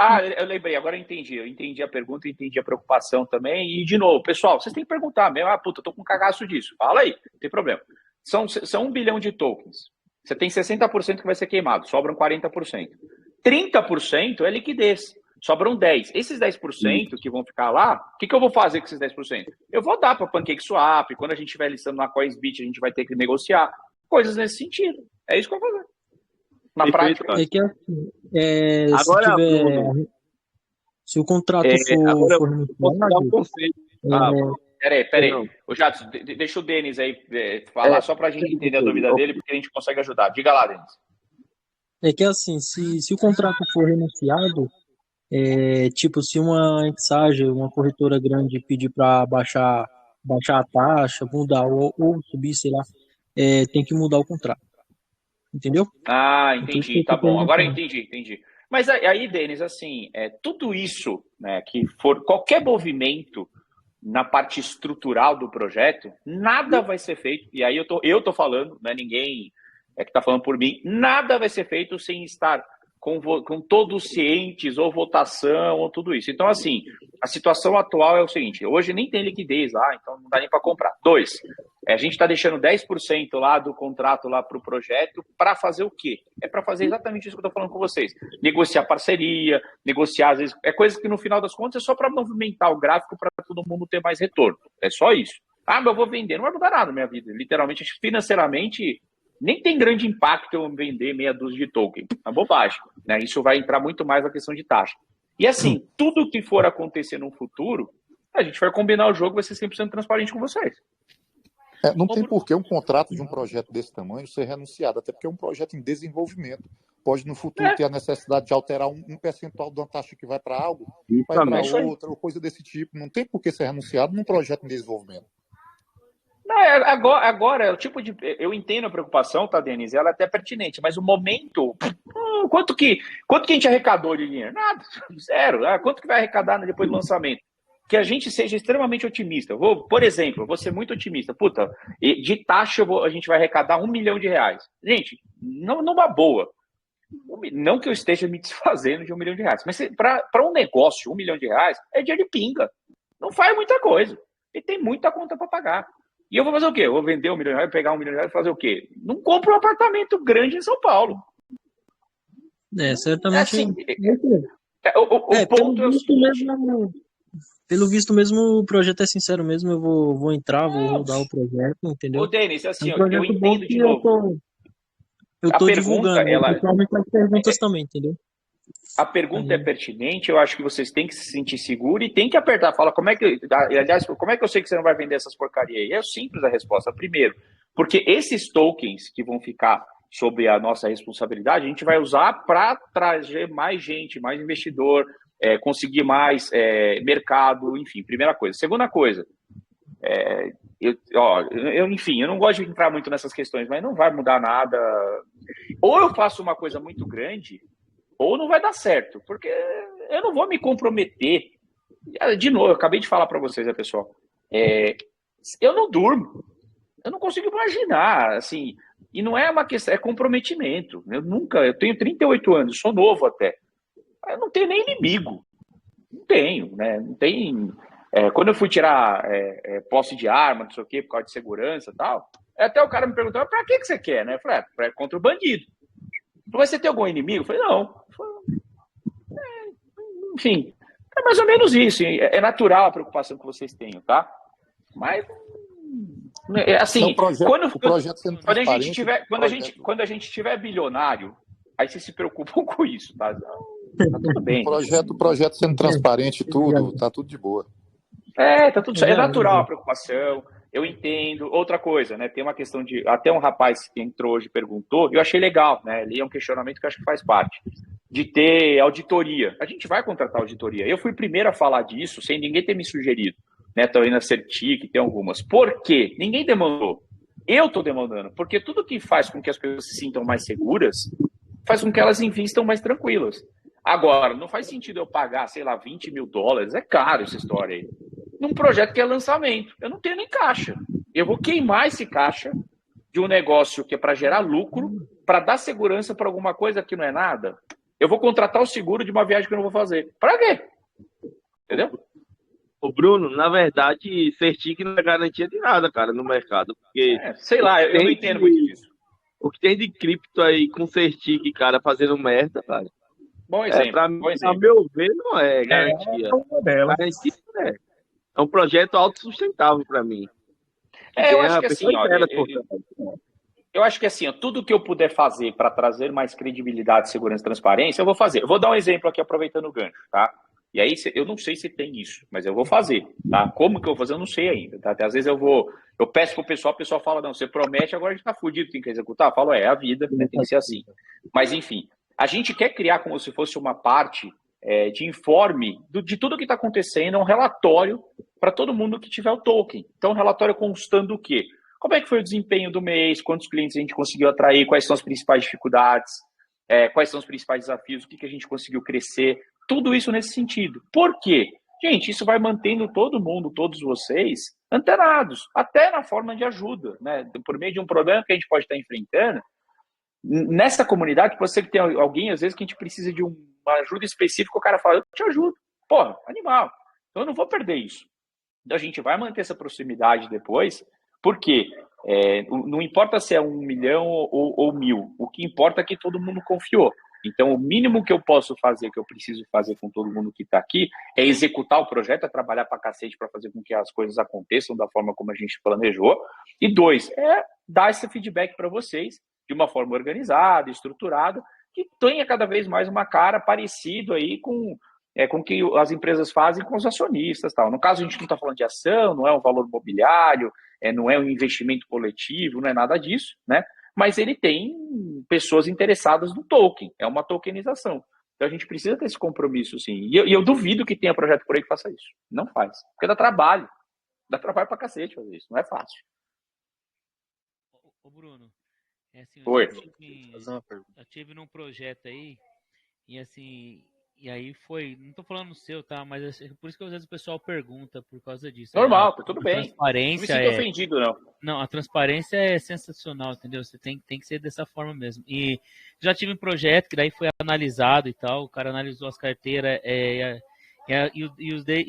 lembrei, agora eu entendi a pergunta, entendi a preocupação também. E, de novo, pessoal, vocês têm que perguntar mesmo. Puta, eu tô com um cagaço disso. Fala aí, não tem problema. São 1 bilhão de tokens. Você tem 60% que vai ser queimado, sobram 40%. 30% é liquidez, sobram 10%. Esses 10% que vão ficar lá, o que eu vou fazer com esses 10%? Eu vou dar para PancakeSwap, quando a gente estiver listando na Coinsbit, a gente vai ter que negociar. Coisas nesse sentido. É isso que eu vou fazer. Na prática. É que agora, se o contrato for Peraí. O Jadson, deixa o Denis aí falar, só para a gente entender a dúvida dele, porque a gente consegue ajudar. Diga lá, Denis. É que assim, se o contrato for renunciado, tipo, se uma Exage, uma corretora grande pedir para baixar a taxa, mudar ou subir, sei lá, tem que mudar o contrato. Entendeu? Entendi, tá bom. Agora eu entendi. Mas aí, Denis, assim, tudo isso, né, que for qualquer movimento na parte estrutural do projeto, nada vai ser feito, e aí eu tô falando, não é ninguém que tá falando por mim, nada vai ser feito sem estar com todos cientes, ou votação, ou tudo isso. Então, assim, a situação atual é o seguinte, hoje nem tem liquidez lá, então não dá nem para comprar. 2, a gente está deixando 10% lá do contrato lá para o projeto para fazer o quê? É para fazer exatamente isso que eu estou falando com vocês. Negociar parceria, negociar, às vezes, coisa que no final das contas é só para movimentar o gráfico para todo mundo ter mais retorno. É só isso. Mas eu vou vender, não vai mudar nada na minha vida. Literalmente, financeiramente, nem tem grande impacto eu vender meia dúzia de token. É bobagem. Né? Isso vai entrar muito mais na questão de taxa. E assim, tudo que for acontecer no futuro, a gente vai combinar o jogo, vai ser 100% transparente com vocês. Não tem por que um contrato de um projeto desse tamanho ser renunciado, até porque é um projeto em desenvolvimento. Pode, no futuro, ter a necessidade de alterar um percentual de uma taxa que vai para algo, vai para outra, ou coisa desse tipo. Não tem por que ser renunciado num projeto em desenvolvimento. Não, agora, o tipo de. Eu entendo a preocupação, tá, Denise? Ela é até pertinente, mas o momento. Quanto que a gente arrecadou de dinheiro? Nada, 0. Quanto que vai arrecadar depois do lançamento? Que a gente seja extremamente otimista. Por exemplo, vou ser muito otimista. Puta, de taxa a gente vai arrecadar R$1 milhão. Gente, numa boa. Não que eu esteja me desfazendo de R$1 milhão, mas para um negócio, R$1 milhão é dinheiro de pinga. Não faz muita coisa. E tem muita conta para pagar. E eu vou fazer o quê? Eu vou vender R$1 milhão, pegar R$1 milhão e fazer o quê? Não compro um apartamento grande em São Paulo. Certamente. Assim, o ponto é o seguinte. Pelo visto mesmo, o projeto é sincero mesmo, eu vou entrar, vou rodar o projeto, entendeu? Ô, Denis, assim, eu entendo de novo. Eu tô divulgando, principalmente as perguntas também, entendeu? A pergunta é pertinente, eu acho que vocês têm que se sentir seguros e tem que apertar. Fala, como é que eu sei que você não vai vender essas porcarias aí? É simples a resposta. Primeiro, porque esses tokens que vão ficar sob a nossa responsabilidade, a gente vai usar para trazer mais gente, mais investidor, conseguir mais mercado, enfim, primeira coisa. Segunda coisa, enfim, eu não gosto de entrar muito nessas questões, mas não vai mudar nada. Ou eu faço uma coisa muito grande, ou não vai dar certo, porque eu não vou me comprometer. De novo, eu acabei de falar para vocês, pessoal, eu não durmo, eu não consigo imaginar, assim, e não é uma questão, é comprometimento. Eu tenho 38 anos, sou novo até. Eu não tenho nem inimigo. Não tenho, né? Não tem. Quando eu fui tirar posse de arma, não sei o quê, por causa de segurança e tal, até o cara me perguntou, pra que você quer, né? Eu falei, contra o bandido. Mas você tem algum inimigo? Eu falei, não. Enfim, é mais ou menos isso. É natural a preocupação que vocês tenham, tá? Mas, assim, quando a gente tiver bilionário, Aí vocês se preocupam com isso, tá? Tá tudo bem. Projeto sendo transparente, tudo, tá tudo de boa. Tá tudo certo. É natural a preocupação, eu entendo. Outra coisa, né? Tem uma questão de. Até um rapaz que entrou hoje perguntou, eu achei legal, né? Ali é um questionamento que eu acho que faz parte. De ter auditoria. A gente vai contratar auditoria. Eu fui o primeiro a falar disso, sem ninguém ter me sugerido. Né? Tô indo na Certic, tem algumas. Por quê? Ninguém demandou. Eu tô demandando. Porque tudo que faz com que as pessoas se sintam mais seguras, faz com que elas invistam mais tranquilas. Agora, não faz sentido eu pagar, sei lá, $20 mil. É caro essa história aí. Num projeto que é lançamento. Eu não tenho nem caixa. Eu vou queimar esse caixa de um negócio que é para gerar lucro, para dar segurança para alguma coisa que não é nada. Eu vou contratar o seguro de uma viagem que eu não vou fazer. Para quê? Entendeu? O Bruno, na verdade, Certic não é garantia de nada, cara, no mercado. Porque sei lá, eu não entendo muito disso. O que tem de cripto aí com Certic, cara, fazendo merda, cara. Bom exemplo. A meu ver, não é garantia. É um projeto autossustentável para mim. Eu acho que assim, eu acho que assim, tudo que eu puder fazer para trazer mais credibilidade, segurança e transparência, eu vou fazer. Eu vou dar um exemplo aqui, aproveitando o gancho, tá? E aí, eu não sei se tem isso, mas eu vou fazer, tá? Como que eu vou fazer, eu não sei ainda, tá? Até às vezes eu peço pro pessoal, o pessoal fala, não, você promete, agora a gente tá fudido, tem que executar. Eu falo, é a vida, né? Tem que ser assim. Mas, enfim, a gente quer criar como se fosse uma parte de informe de tudo que está acontecendo, um relatório para todo mundo que tiver o token. Então, um relatório constando o quê? Como é que foi o desempenho do mês, quantos clientes a gente conseguiu atrair, quais são as principais dificuldades, quais são os principais desafios, o que a gente conseguiu crescer, tudo isso nesse sentido. Por quê? Gente, isso vai mantendo todo mundo, todos vocês, antenados, até na forma de ajuda, né? Por meio de um problema que a gente pode estar enfrentando, nessa comunidade, você que tem alguém, às vezes, que a gente precisa de uma ajuda específica, o cara fala, eu te ajudo. Porra, animal. Então eu não vou perder isso. Então a gente vai manter essa proximidade depois, porque não importa se é 1 milhão ou 1.000, o que importa é que todo mundo confiou. Então o mínimo que eu posso fazer, que eu preciso fazer com todo mundo que está aqui, é executar o projeto, é trabalhar pra cacete para fazer com que as coisas aconteçam da forma como a gente planejou. E 2, é dar esse feedback para vocês, de uma forma organizada, estruturada, que tenha cada vez mais uma cara parecido aí com o que as empresas fazem com os acionistas. Tal. No caso, a gente não está falando de ação, não é um valor mobiliário, não é um investimento coletivo, não é nada disso, né? Mas ele tem pessoas interessadas no token, é uma tokenização. Então a gente precisa ter esse compromisso, sim. E eu duvido que tenha projeto por aí que faça isso. Não faz. Porque dá trabalho. Dá trabalho pra cacete fazer isso, não é fácil. Ô Bruno, assim, Oi. Eu tive num projeto aí, e assim, e aí foi, não tô falando no seu, tá? Mas por isso que às vezes o pessoal pergunta por causa disso. Normal, tá tudo bem. Transparência não me sinto ofendido, não. Não, a transparência é sensacional, entendeu? Você tem que ser dessa forma mesmo. E já tive um projeto que daí foi analisado e tal, o cara analisou as carteiras, e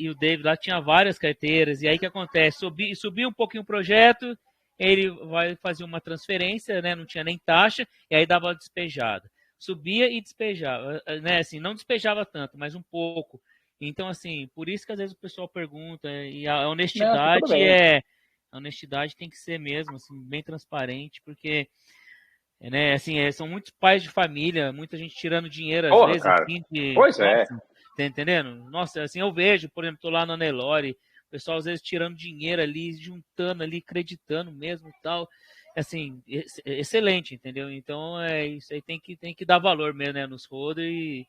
o David lá tinha várias carteiras, e aí o que acontece? Subiu um pouquinho o projeto, ele vai fazer uma transferência, né? Não tinha nem taxa, e aí dava despejada. Subia e despejava, né? Assim, não despejava tanto, mas um pouco. Então, assim, por isso que às vezes o pessoal pergunta, e a honestidade a honestidade tem que ser mesmo, assim, bem transparente, porque, né, assim, são muitos pais de família, muita gente tirando dinheiro às vezes. Cara. Assim, Pois tá entendendo? Nossa, assim, eu vejo, por exemplo, tô lá na Nelore, o pessoal às vezes tirando dinheiro ali, juntando ali, acreditando mesmo e tal. Assim, excelente, entendeu? Então, isso aí tem que dar valor mesmo, né, nos holders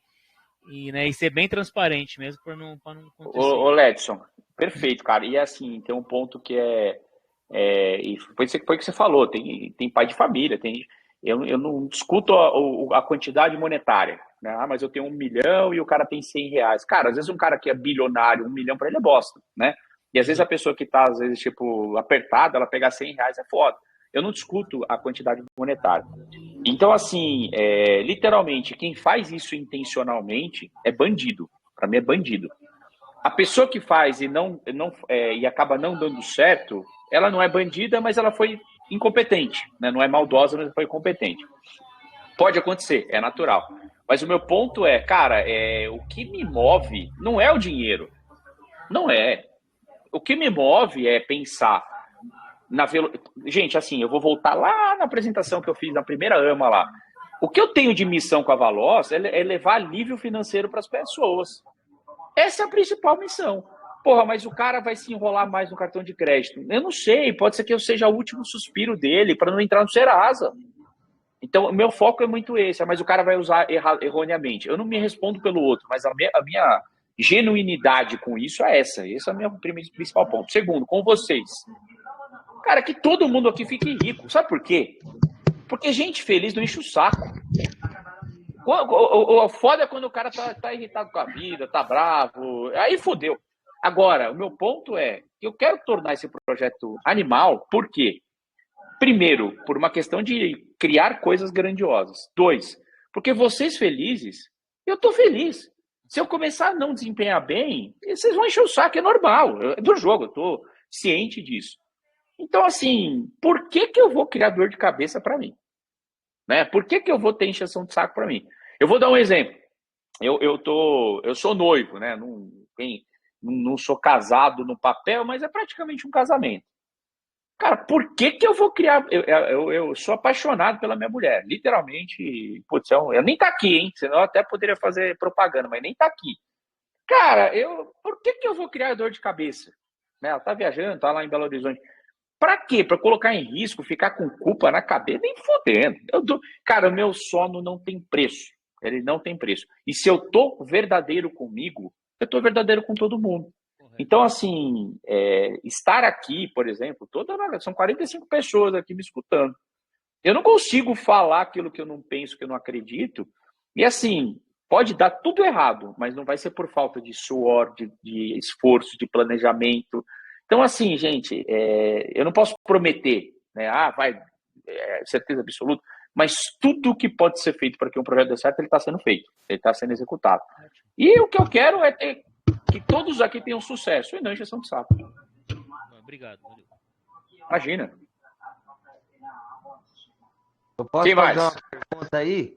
e ser bem transparente mesmo para não acontecer. Ô Ledson, perfeito, cara. E assim, tem um ponto que e foi o que você falou, tem pai de família, eu não discuto a quantidade monetária, né? Mas eu tenho 1 milhão e o cara tem R$100. Cara, às vezes um cara que é bilionário, 1 milhão para ele é bosta, né? E às vezes a pessoa que tá, às vezes, tipo, apertada, ela pegar R$100 é foda. Eu não discuto a quantidade monetária. Então, assim, literalmente, quem faz isso intencionalmente é bandido. Para mim é bandido. A pessoa que faz e acaba não dando certo, ela não é bandida, mas ela foi incompetente, né? Não é maldosa, mas foi incompetente. Pode acontecer, é natural. Mas o meu ponto é, cara, o que me move não é o dinheiro. Não é. O que me move é pensar Gente, assim, eu vou voltar lá na apresentação que eu fiz na primeira AMA lá. O que eu tenho de missão com a Valoz é levar alívio financeiro para as pessoas. Essa é a principal missão. Porra, mas o cara vai se enrolar mais no cartão de crédito. Eu não sei, pode ser que eu seja o último suspiro dele para não entrar no Serasa. Então, o meu foco é muito esse, mas o cara vai usar erroneamente. Eu não me respondo pelo outro, mas a minha genuinidade com isso é essa. Esse é o meu principal ponto. Segundo, com vocês. Cara, que todo mundo aqui fique rico. Sabe por quê? Porque gente feliz não enche o saco. O foda é quando o cara tá irritado com a vida, tá bravo. Aí fodeu. Agora, o meu ponto é que eu quero tornar esse projeto animal, por quê? Primeiro, por uma questão de criar coisas grandiosas. 2, porque vocês felizes, eu tô feliz. Se eu começar a não desempenhar bem, vocês vão encher o saco, é normal. É do jogo, eu tô ciente disso. Então, assim, por que eu vou criar dor de cabeça para mim? Né? Por que eu vou ter encheção de saco para mim? Eu vou dar um exemplo. Eu sou noivo, né? Não sou casado no papel, mas é praticamente um casamento. Cara, por que eu vou criar... Eu sou apaixonado pela minha mulher, literalmente. Putz, eu nem tá aqui, hein? Senão eu até poderia fazer propaganda, mas nem tá aqui. Cara, por que eu vou criar dor de cabeça? Né? Ela tá viajando, tá lá em Belo Horizonte. Pra quê? Pra colocar em risco, ficar com culpa na cabeça? Nem fodendo. Cara, o meu sono não tem preço. Ele não tem preço. E se eu tô verdadeiro comigo, eu tô verdadeiro com todo mundo. Então, assim, estar aqui, por exemplo, são 45 pessoas aqui me escutando. Eu não consigo falar aquilo que eu não penso, que eu não acredito. E, assim, pode dar tudo errado, mas não vai ser por falta de suor, de esforço, de planejamento. Então, assim, gente, eu não posso prometer, né? Certeza absoluta, mas tudo que pode ser feito para que um projeto dê certo, ele está sendo feito, ele está sendo executado. E o que eu quero é que todos aqui tenham sucesso e não encheção de saco. Obrigado. Valeu. Imagina. Eu posso Quem fazer mais? uma pergunta aí?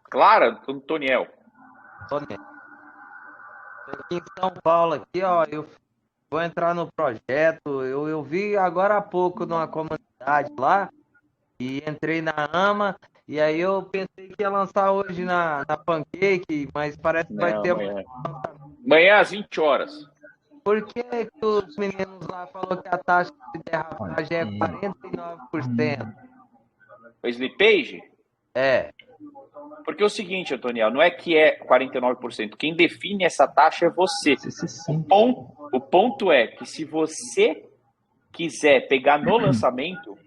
Claro, Toniel. Toniel. Aqui em São Paulo, aqui, ó, eu vou entrar no projeto. Eu vi agora há pouco numa comunidade lá e entrei na AMA. E aí eu pensei que ia lançar hoje na Pancake, mas parece que vai ter amanhã às 20 horas. Por que os meninos lá falaram que a taxa de derrapagem é 49%? O slippage? É. Porque é o seguinte, Antoniel, não é que é 49%. Quem define essa taxa é você. O ponto é que se você quiser pegar no lançamento,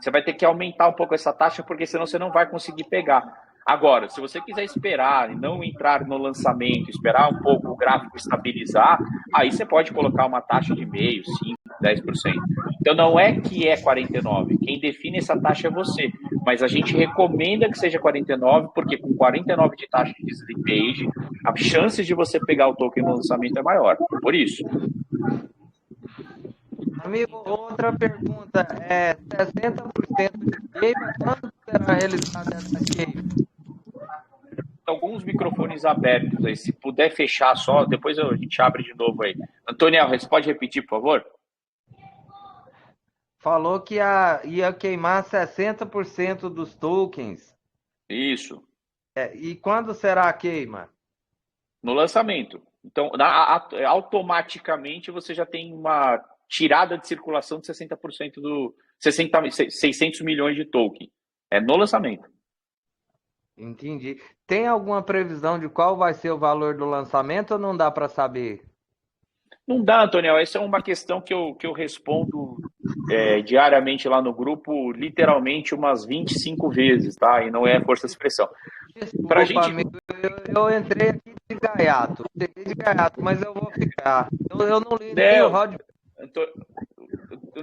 você vai ter que aumentar um pouco essa taxa, porque senão você não vai conseguir pegar. Agora, se você quiser esperar e não entrar no lançamento, esperar um pouco o gráfico estabilizar, aí você pode colocar uma taxa de meio, 5, 10%. Então não é que é 49%. Quem define essa taxa é você. Mas a gente recomenda que seja 49%, porque com 49% de taxa de slippage, a chance de você pegar o token no lançamento é maior. Por isso. Amigo, outra pergunta. 60% de game, quando será realizada essa game? Alguns microfones abertos aí. Se puder fechar só, depois a gente abre de novo aí. Antoniel, você pode repetir, por favor? Falou que ia queimar 60% dos tokens. Isso. E quando será a queima? No lançamento. Então, automaticamente você já tem uma tirada de circulação de 60% 600 milhões de token. É no lançamento. Entendi. Tem alguma previsão de qual vai ser o valor do lançamento ou não dá para saber? Não dá, Antoniel. Essa é uma questão que eu respondo diariamente lá no grupo, literalmente umas 25 vezes, tá? E não é força de expressão. Desculpa, gente... amigo, eu entrei aqui de gaiato. Mas eu vou ficar. Eu não li o Rod.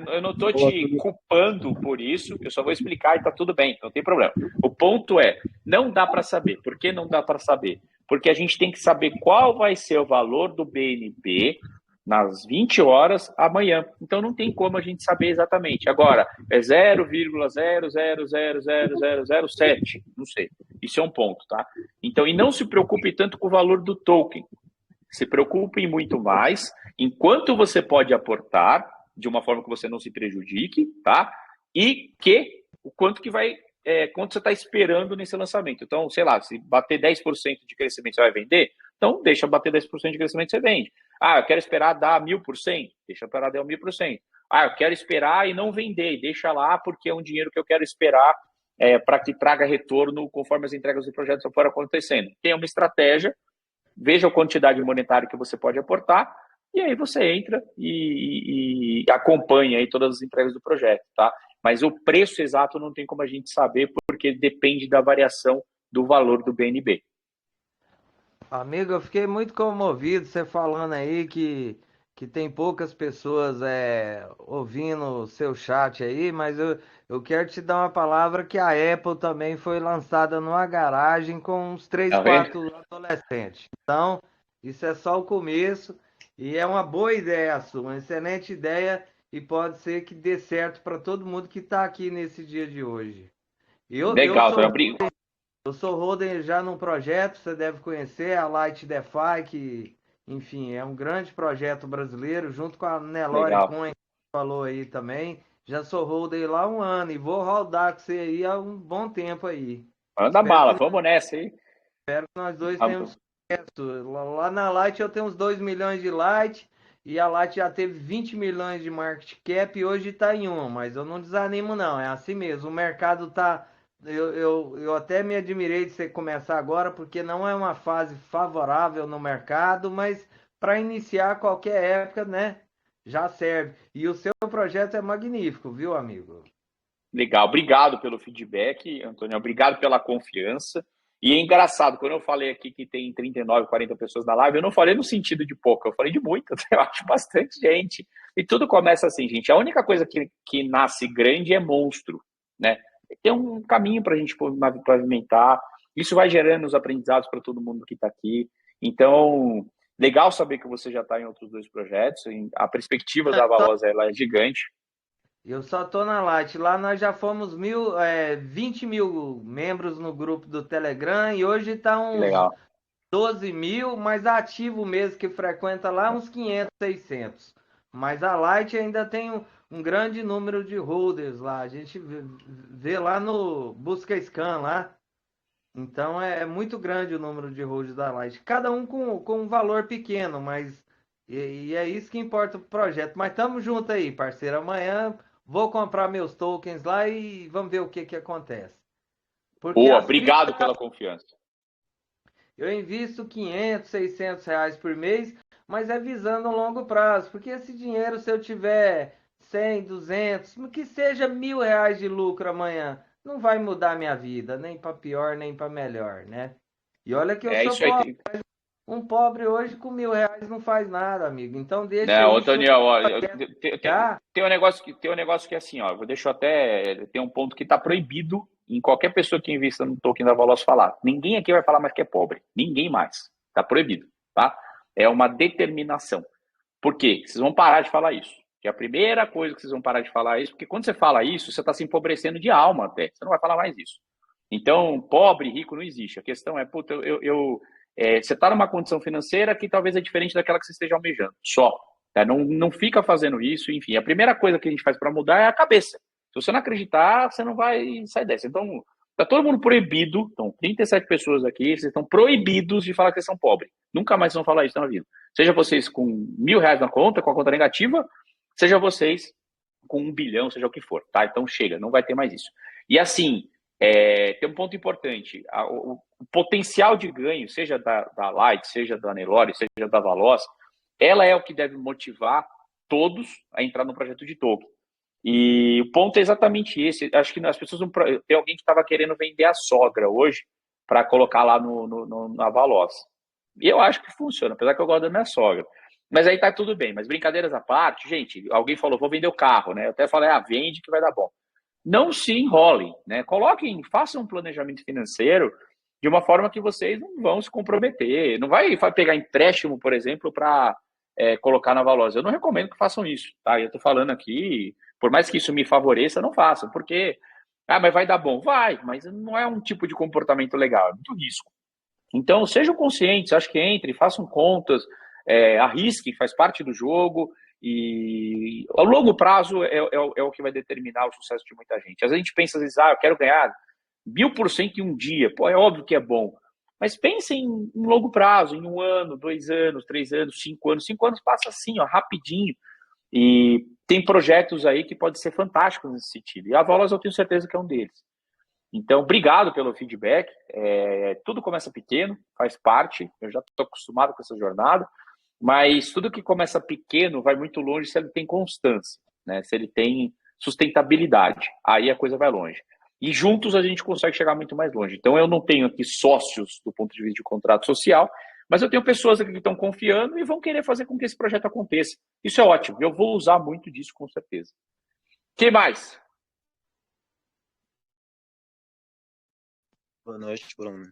Eu não estou te culpando por isso, eu só vou explicar e tá tudo bem, não tem problema. O ponto é, não dá para saber. Por que não dá para saber? Porque a gente tem que saber qual vai ser o valor do BNB nas 20 horas amanhã. Então não tem como a gente saber exatamente. Agora, é 0,00000007, não sei. Isso é um ponto, tá? Então, e não se preocupe tanto com o valor do token. Se preocupe muito mais em quanto você pode aportar, de uma forma que você não se prejudique, tá? E o quanto que vai quanto você está esperando nesse lançamento. Então, sei lá, se bater 10% de crescimento, você vai vender? Então, deixa bater 10% de crescimento, você vende. Ah, eu quero esperar dar 1000%, deixa esperar dar 1000%. Ah, eu quero esperar e não vender, deixa lá, porque é um dinheiro que eu quero esperar para que traga retorno conforme as entregas do projeto forem acontecendo. Tem uma estratégia, veja a quantidade monetária que você pode aportar, e aí você entra e acompanha aí todas as entregas do projeto, tá? Mas o preço exato não tem como a gente saber, porque depende da variação do valor do BNB. Amigo, eu fiquei muito comovido você falando aí que tem poucas pessoas ouvindo o seu chat aí, mas eu quero te dar uma palavra que a Apple também foi lançada numa garagem com uns 3, 4 adolescentes. Então, isso é só o começo e é uma boa ideia sua, uma excelente ideia e pode ser que dê certo para todo mundo que está aqui nesse dia de hoje. Legal, eu sou holder já num projeto, você deve conhecer, a Light DeFi, que, enfim, é um grande projeto brasileiro, junto com a Nelore Coin, que falou aí também. Já sou holder lá há 1 ano e vou rodar com você aí há um bom tempo aí. Manda bala, vamos nessa aí. Espero que nós dois tenhamos sucesso. Lá na Light eu tenho uns 2 milhões de Light e a Light já teve 20 milhões de market cap e hoje está em 1, mas eu não desanimo não, é assim mesmo, o mercado está... Eu até me admirei de você começar agora, porque não é uma fase favorável no mercado, mas para iniciar qualquer época, né, já serve. E o seu projeto é magnífico, viu, amigo? Legal, obrigado pelo feedback, Antônio, obrigado pela confiança. E é engraçado, quando eu falei aqui que tem 39, 40 pessoas na live, eu não falei no sentido de pouco, eu falei de muitas, eu acho bastante gente. E tudo começa assim, gente. A única coisa que nasce grande é monstro, né? Tem um caminho para a gente pavimentar. Isso vai gerando os aprendizados para todo mundo que está aqui. Então, legal saber que você já está em outros 2 projetos. A perspectiva da Valosa ela é gigante. Eu só tô na Light. Lá nós já fomos 20 mil membros no grupo do Telegram e hoje está uns 12 mil, mas ativo mesmo que frequenta lá uns 500, 600. Mas a Light ainda tem um grande número de holders lá. A gente vê lá no Busca Scan lá. Então é muito grande o número de holders da Light. Cada um com um valor pequeno, mas e é isso que importa o projeto. Mas estamos juntos aí, parceiro. Amanhã vou comprar meus tokens lá e vamos ver o que acontece. Boa, obrigado pela confiança. Eu invisto 500, 600 reais por mês, mas é visando a longo prazo, porque esse dinheiro, se eu tiver 100, 200, que seja 1.000 reais de lucro amanhã, não vai mudar a minha vida, nem para pior, nem para melhor, né? E olha que eu sou pobre, mas um pobre hoje com 1.000 reais não faz nada, amigo. Então deixa não, ô, Daniel, tem um negócio que é assim, ó, deixa eu até, tem um ponto que está proibido em qualquer pessoa que invista no token da Valosa falar. Ninguém aqui vai falar mais que é pobre. Ninguém mais. Está proibido, tá? É uma determinação. Por quê? Vocês vão parar de falar isso. Que é a primeira coisa que vocês vão parar de falar isso, porque quando você fala isso, você está se empobrecendo de alma até. Você não vai falar mais isso. Então, pobre, rico não existe. A questão é, puta, você está numa condição financeira que talvez é diferente daquela que você esteja almejando. Só. Tá? Não fica fazendo isso, enfim. A primeira coisa que a gente faz para mudar é a cabeça. Se você não acreditar, você não vai sair dessa. Então, tá todo mundo proibido. Então, 37 pessoas aqui, vocês estão proibidos de falar que vocês são pobres. Nunca mais vão falar isso na vida. Seja vocês com 1.000 reais na conta, com a conta negativa, seja vocês com 1 bilhão, seja o que for, tá? Então, chega, não vai ter mais isso. E assim, tem um ponto importante. O potencial de ganho, seja da Light, seja da Nelore, seja da Valosa, ela é o que deve motivar todos a entrar no projeto de token. E o ponto é exatamente esse. Acho que as pessoas não... Tem alguém que estava querendo vender a sogra hoje para colocar lá na Valosa. E eu acho que funciona, apesar que eu gosto da minha sogra. Mas aí tá tudo bem. Mas brincadeiras à parte, gente, alguém falou, vou vender o carro, né? Eu até falei, vende que vai dar bom. Não se enrolem, né? Coloquem, façam um planejamento financeiro de uma forma que vocês não vão se comprometer. Não vai pegar empréstimo, por exemplo, para colocar na Valosa. Eu não recomendo que façam isso, tá? Eu tô falando aqui, por mais que isso me favoreça, não façam, porque, mas vai dar bom. Vai, mas não é um tipo de comportamento legal, é muito risco. Então, sejam conscientes, acho que entrem, façam contas, arrisquem, faz parte do jogo, e a longo prazo é o que vai determinar o sucesso de muita gente. Às vezes a gente pensa, às vezes, eu quero ganhar 1000% em um dia. Pô, é óbvio que é bom. Mas pensem em longo prazo, em 1 ano, 2 anos, 3 anos, 5 anos. 5 anos passa assim, ó, rapidinho. E tem projetos aí que podem ser fantásticos nesse sentido. E a Volas eu tenho certeza que é um deles. Então, obrigado pelo feedback. Tudo começa pequeno, faz parte. Eu já estou acostumado com essa jornada. Mas tudo que começa pequeno vai muito longe se ele tem constância, né? Se ele tem sustentabilidade. Aí a coisa vai longe. E juntos a gente consegue chegar muito mais longe. Então, eu não tenho aqui sócios do ponto de vista de contrato social, mas eu tenho pessoas aqui que estão confiando e vão querer fazer com que esse projeto aconteça. Isso é ótimo. Eu vou usar muito disso, com certeza. O que mais? Boa noite, Bruno.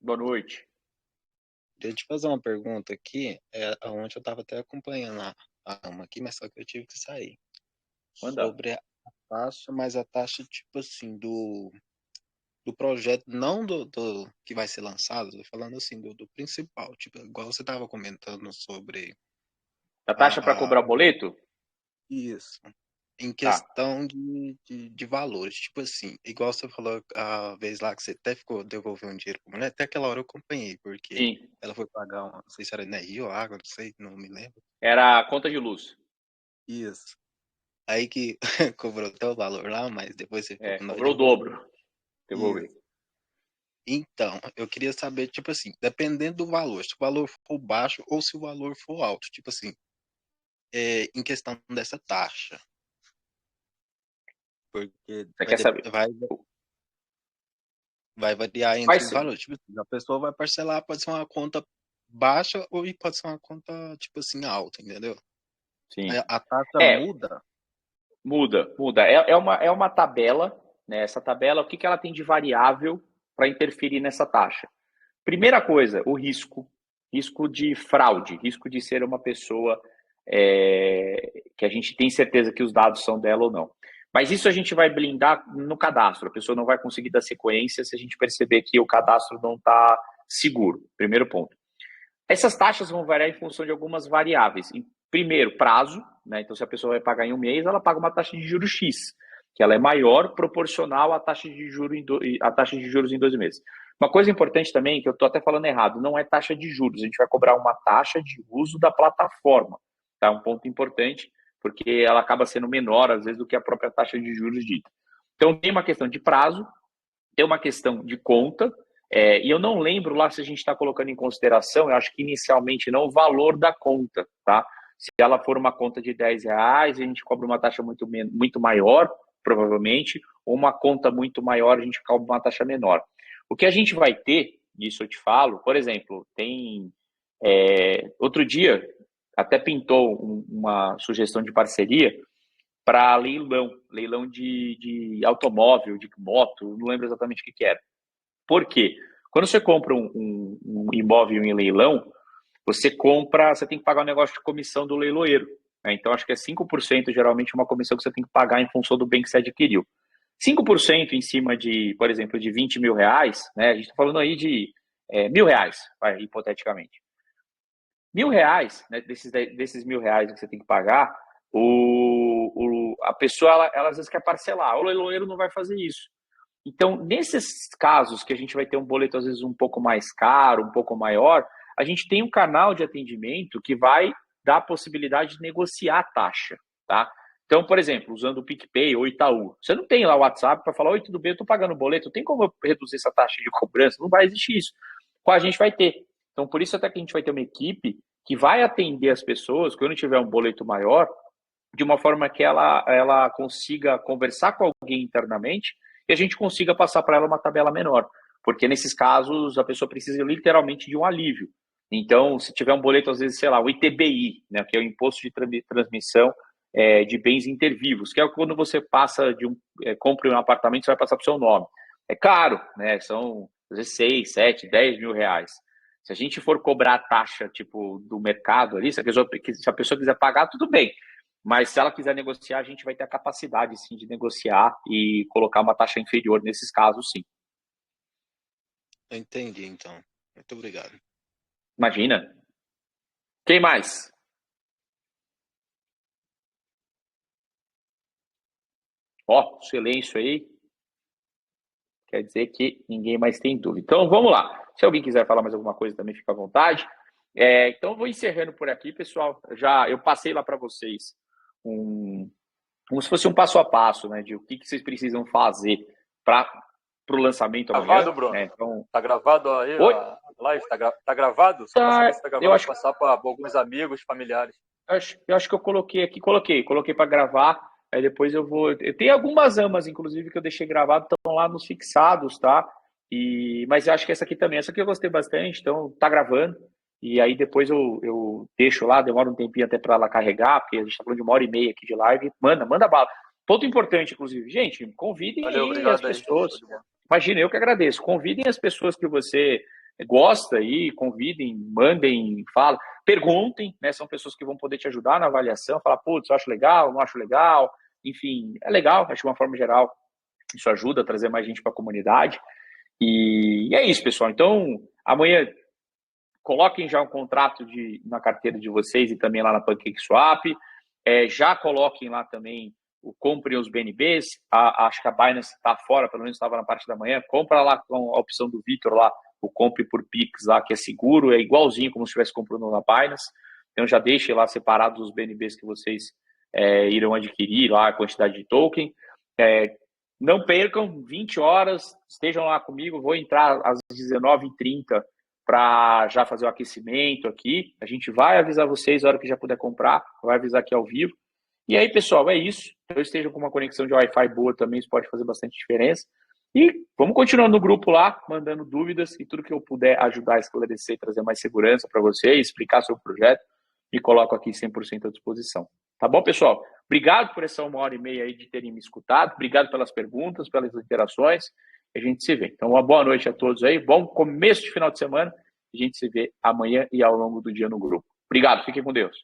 Boa noite. Queria te fazer uma pergunta aqui. Ontem eu estava até acompanhando a AMA aqui, mas só que eu tive que sair. Manda. Sobre a taxa, mas a taxa, tipo assim, do projeto, não do que vai ser lançado, tô falando assim, do principal. Tipo, igual você estava comentando sobre... A taxa para cobrar o boleto? Isso. Em questão de valores, tipo assim, igual você falou a vez lá que você até ficou devolvendo dinheiro pra mulher, até aquela hora eu acompanhei, porque Sim. ela foi pagar não sei se era energia ou água, não sei, não me lembro. Era a conta de luz. Isso. Aí que cobrou até o valor lá, mas depois você ficou com nós cobrou o dobro. Devolver. Então, eu queria saber, tipo assim, dependendo do valor, se o valor for baixo ou se o valor for alto, tipo assim, em questão dessa taxa. Porque vai variar entre os valores. Tipo assim, a pessoa vai parcelar, pode ser uma conta baixa ou pode ser uma conta, tipo assim, alta, entendeu? Sim. A taxa muda? Muda. É uma tabela, né? Essa tabela, o que ela tem de variável para interferir nessa taxa? Primeira coisa, o risco. Risco de fraude, risco de ser uma pessoa que a gente tem certeza que os dados são dela ou não. Mas isso a gente vai blindar no cadastro. A pessoa não vai conseguir dar sequência se a gente perceber que o cadastro não está seguro. Primeiro ponto. Essas taxas vão variar em função de algumas variáveis. Primeiro, prazo, né? Então, se a pessoa vai pagar em 1 mês, ela paga uma taxa de juros X, que ela é maior proporcional à taxa de juros em 12 meses. Uma coisa importante também, que eu estou até falando errado, não é taxa de juros, a gente vai cobrar uma taxa de uso da plataforma. Tá? Um ponto importante, porque ela acaba sendo menor, às vezes, do que a própria taxa de juros dita. Então, tem uma questão de prazo, tem uma questão de conta, e eu não lembro lá se a gente está colocando em consideração, eu acho que inicialmente não, o valor da conta, tá? Se ela for uma conta de R$10, a gente cobra uma taxa muito maior, provavelmente, ou uma conta muito maior, a gente cobra uma taxa menor. O que a gente vai ter, isso eu te falo, por exemplo, tem... outro dia, até pintou uma sugestão de parceria para leilão de automóvel, de moto, não lembro exatamente o que era. Por quê? Quando você compra um imóvel em leilão, você tem que pagar um negócio de comissão do leiloeiro. Né? Então, acho que é 5% geralmente uma comissão que você tem que pagar em função do bem que você adquiriu. 5% em cima de, por exemplo, de R$20 mil, né? A gente está falando aí de R$1.000, hipoteticamente. R$1.000, né, desses R$1.000 que você tem que pagar, a pessoa, ela às vezes quer parcelar. O leiloeiro não vai fazer isso. Então, nesses casos que a gente vai ter um boleto, às vezes, um pouco mais caro, um pouco maior, a gente tem um canal de atendimento que vai dar a possibilidade de negociar a taxa, tá? Então, por exemplo, usando o PicPay ou Itaú, você não tem lá o WhatsApp para falar, oi, tudo bem, eu estou pagando o boleto, tem como eu reduzir essa taxa de cobrança? Não vai existir isso. Com a gente vai ter. Então, por isso até que a gente vai ter uma equipe que vai atender as pessoas, quando tiver um boleto maior, de uma forma que ela consiga conversar com alguém internamente e a gente consiga passar para ela uma tabela menor. Porque nesses casos a pessoa precisa literalmente de um alívio. Então, se tiver um boleto, às vezes, sei lá, o ITBI, né, que é o Imposto de Transmissão de Bens Intervivos, que é quando você passa compra um apartamento, você vai passar para o seu nome. É caro, né? São às vezes 6, 7, 10 mil reais. Se a gente for cobrar a taxa tipo do mercado ali, se a pessoa quiser pagar, tudo bem. Mas se ela quiser negociar, a gente vai ter a capacidade, sim, de negociar e colocar uma taxa inferior nesses casos, sim. Entendi, então. Muito obrigado. Imagina. Quem mais? Ó, silêncio aí. quer dizer que ninguém mais tem dúvida. Então, vamos lá. Se alguém quiser falar mais alguma coisa, também fica à vontade. Então, eu vou encerrando por aqui, pessoal. Eu passei lá para vocês como se fosse um passo a passo, né, de o que vocês precisam fazer para o lançamento amanhã. Gravado, Bruno? Então... Tá gravado aí a live? Tá gravado? Só para saber se tá gravado, eu acho... passar para alguns amigos, familiares. Eu acho que eu coloquei aqui, coloquei para gravar, aí depois eu tenho algumas amas, inclusive, que eu deixei gravado, estão lá nos fixados, tá? Mas eu acho que essa aqui eu gostei bastante, então tá gravando, e aí depois eu deixo lá, demora um tempinho até para ela carregar, porque a gente tá falando de 1h30 aqui de live, manda bala. Ponto importante, inclusive, gente, convidem as pessoas. Aí. Imagina, eu que agradeço, convidem as pessoas que você gosta aí, convidem, mandem, falem, perguntem, né? São pessoas que vão poder te ajudar na avaliação, falar, putz, eu acho legal, não acho legal, enfim, é legal, acho que de uma forma geral isso ajuda a trazer mais gente para a comunidade. E é isso, pessoal. Então, amanhã coloquem já um contrato na carteira de vocês e também lá na PancakeSwap. Já coloquem lá também comprem os BNBs. Acho que a Binance está fora, pelo menos estava na parte da manhã. Compra lá com a opção do Vitor lá, o compre por Pix lá, que é seguro, é igualzinho como se estivesse comprando na Binance. Então já deixe lá separados os BNBs que vocês irão adquirir lá, a quantidade de token. Não percam 20 horas, estejam lá comigo, vou entrar às 19h30 para já fazer o aquecimento aqui. A gente vai avisar vocês a hora que já puder comprar, vai avisar aqui ao vivo. E aí, pessoal, é isso. Então, estejam com uma conexão de Wi-Fi boa também, isso pode fazer bastante diferença. E vamos continuar no grupo lá, mandando dúvidas e tudo que eu puder ajudar a esclarecer, trazer mais segurança para vocês, explicar sobre o projeto, me coloco aqui 100% à disposição. Tá bom, pessoal? Obrigado por essa 1h30 aí de terem me escutado, obrigado pelas perguntas, pelas interações, a gente se vê. Então, uma boa noite a todos aí, bom começo de final de semana, a gente se vê amanhã e ao longo do dia no grupo. Obrigado, fiquem com Deus.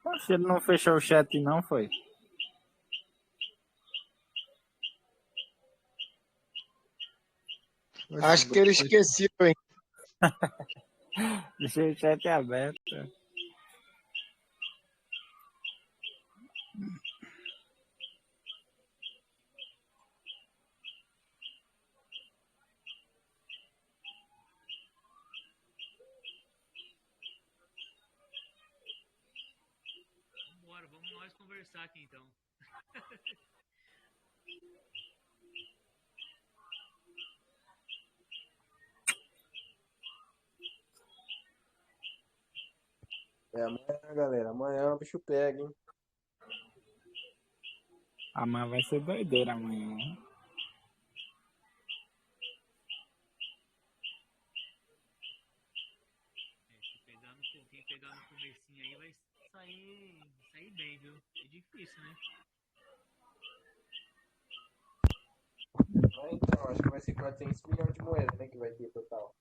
Poxa, ele não fechou o chat não, foi? Acho que ele esqueceu, hein? Deixei o chat aberto. Vamos nós conversar aqui então. Amanhã, galera. Amanhã o bicho pega, hein? Amanhã vai ser doideira amanhã, hein? Se pegar no comecinho aí vai sair bem, viu? difícil, né? Então, acho que vai ser 400 milhões de moedas, né? Que vai ter total.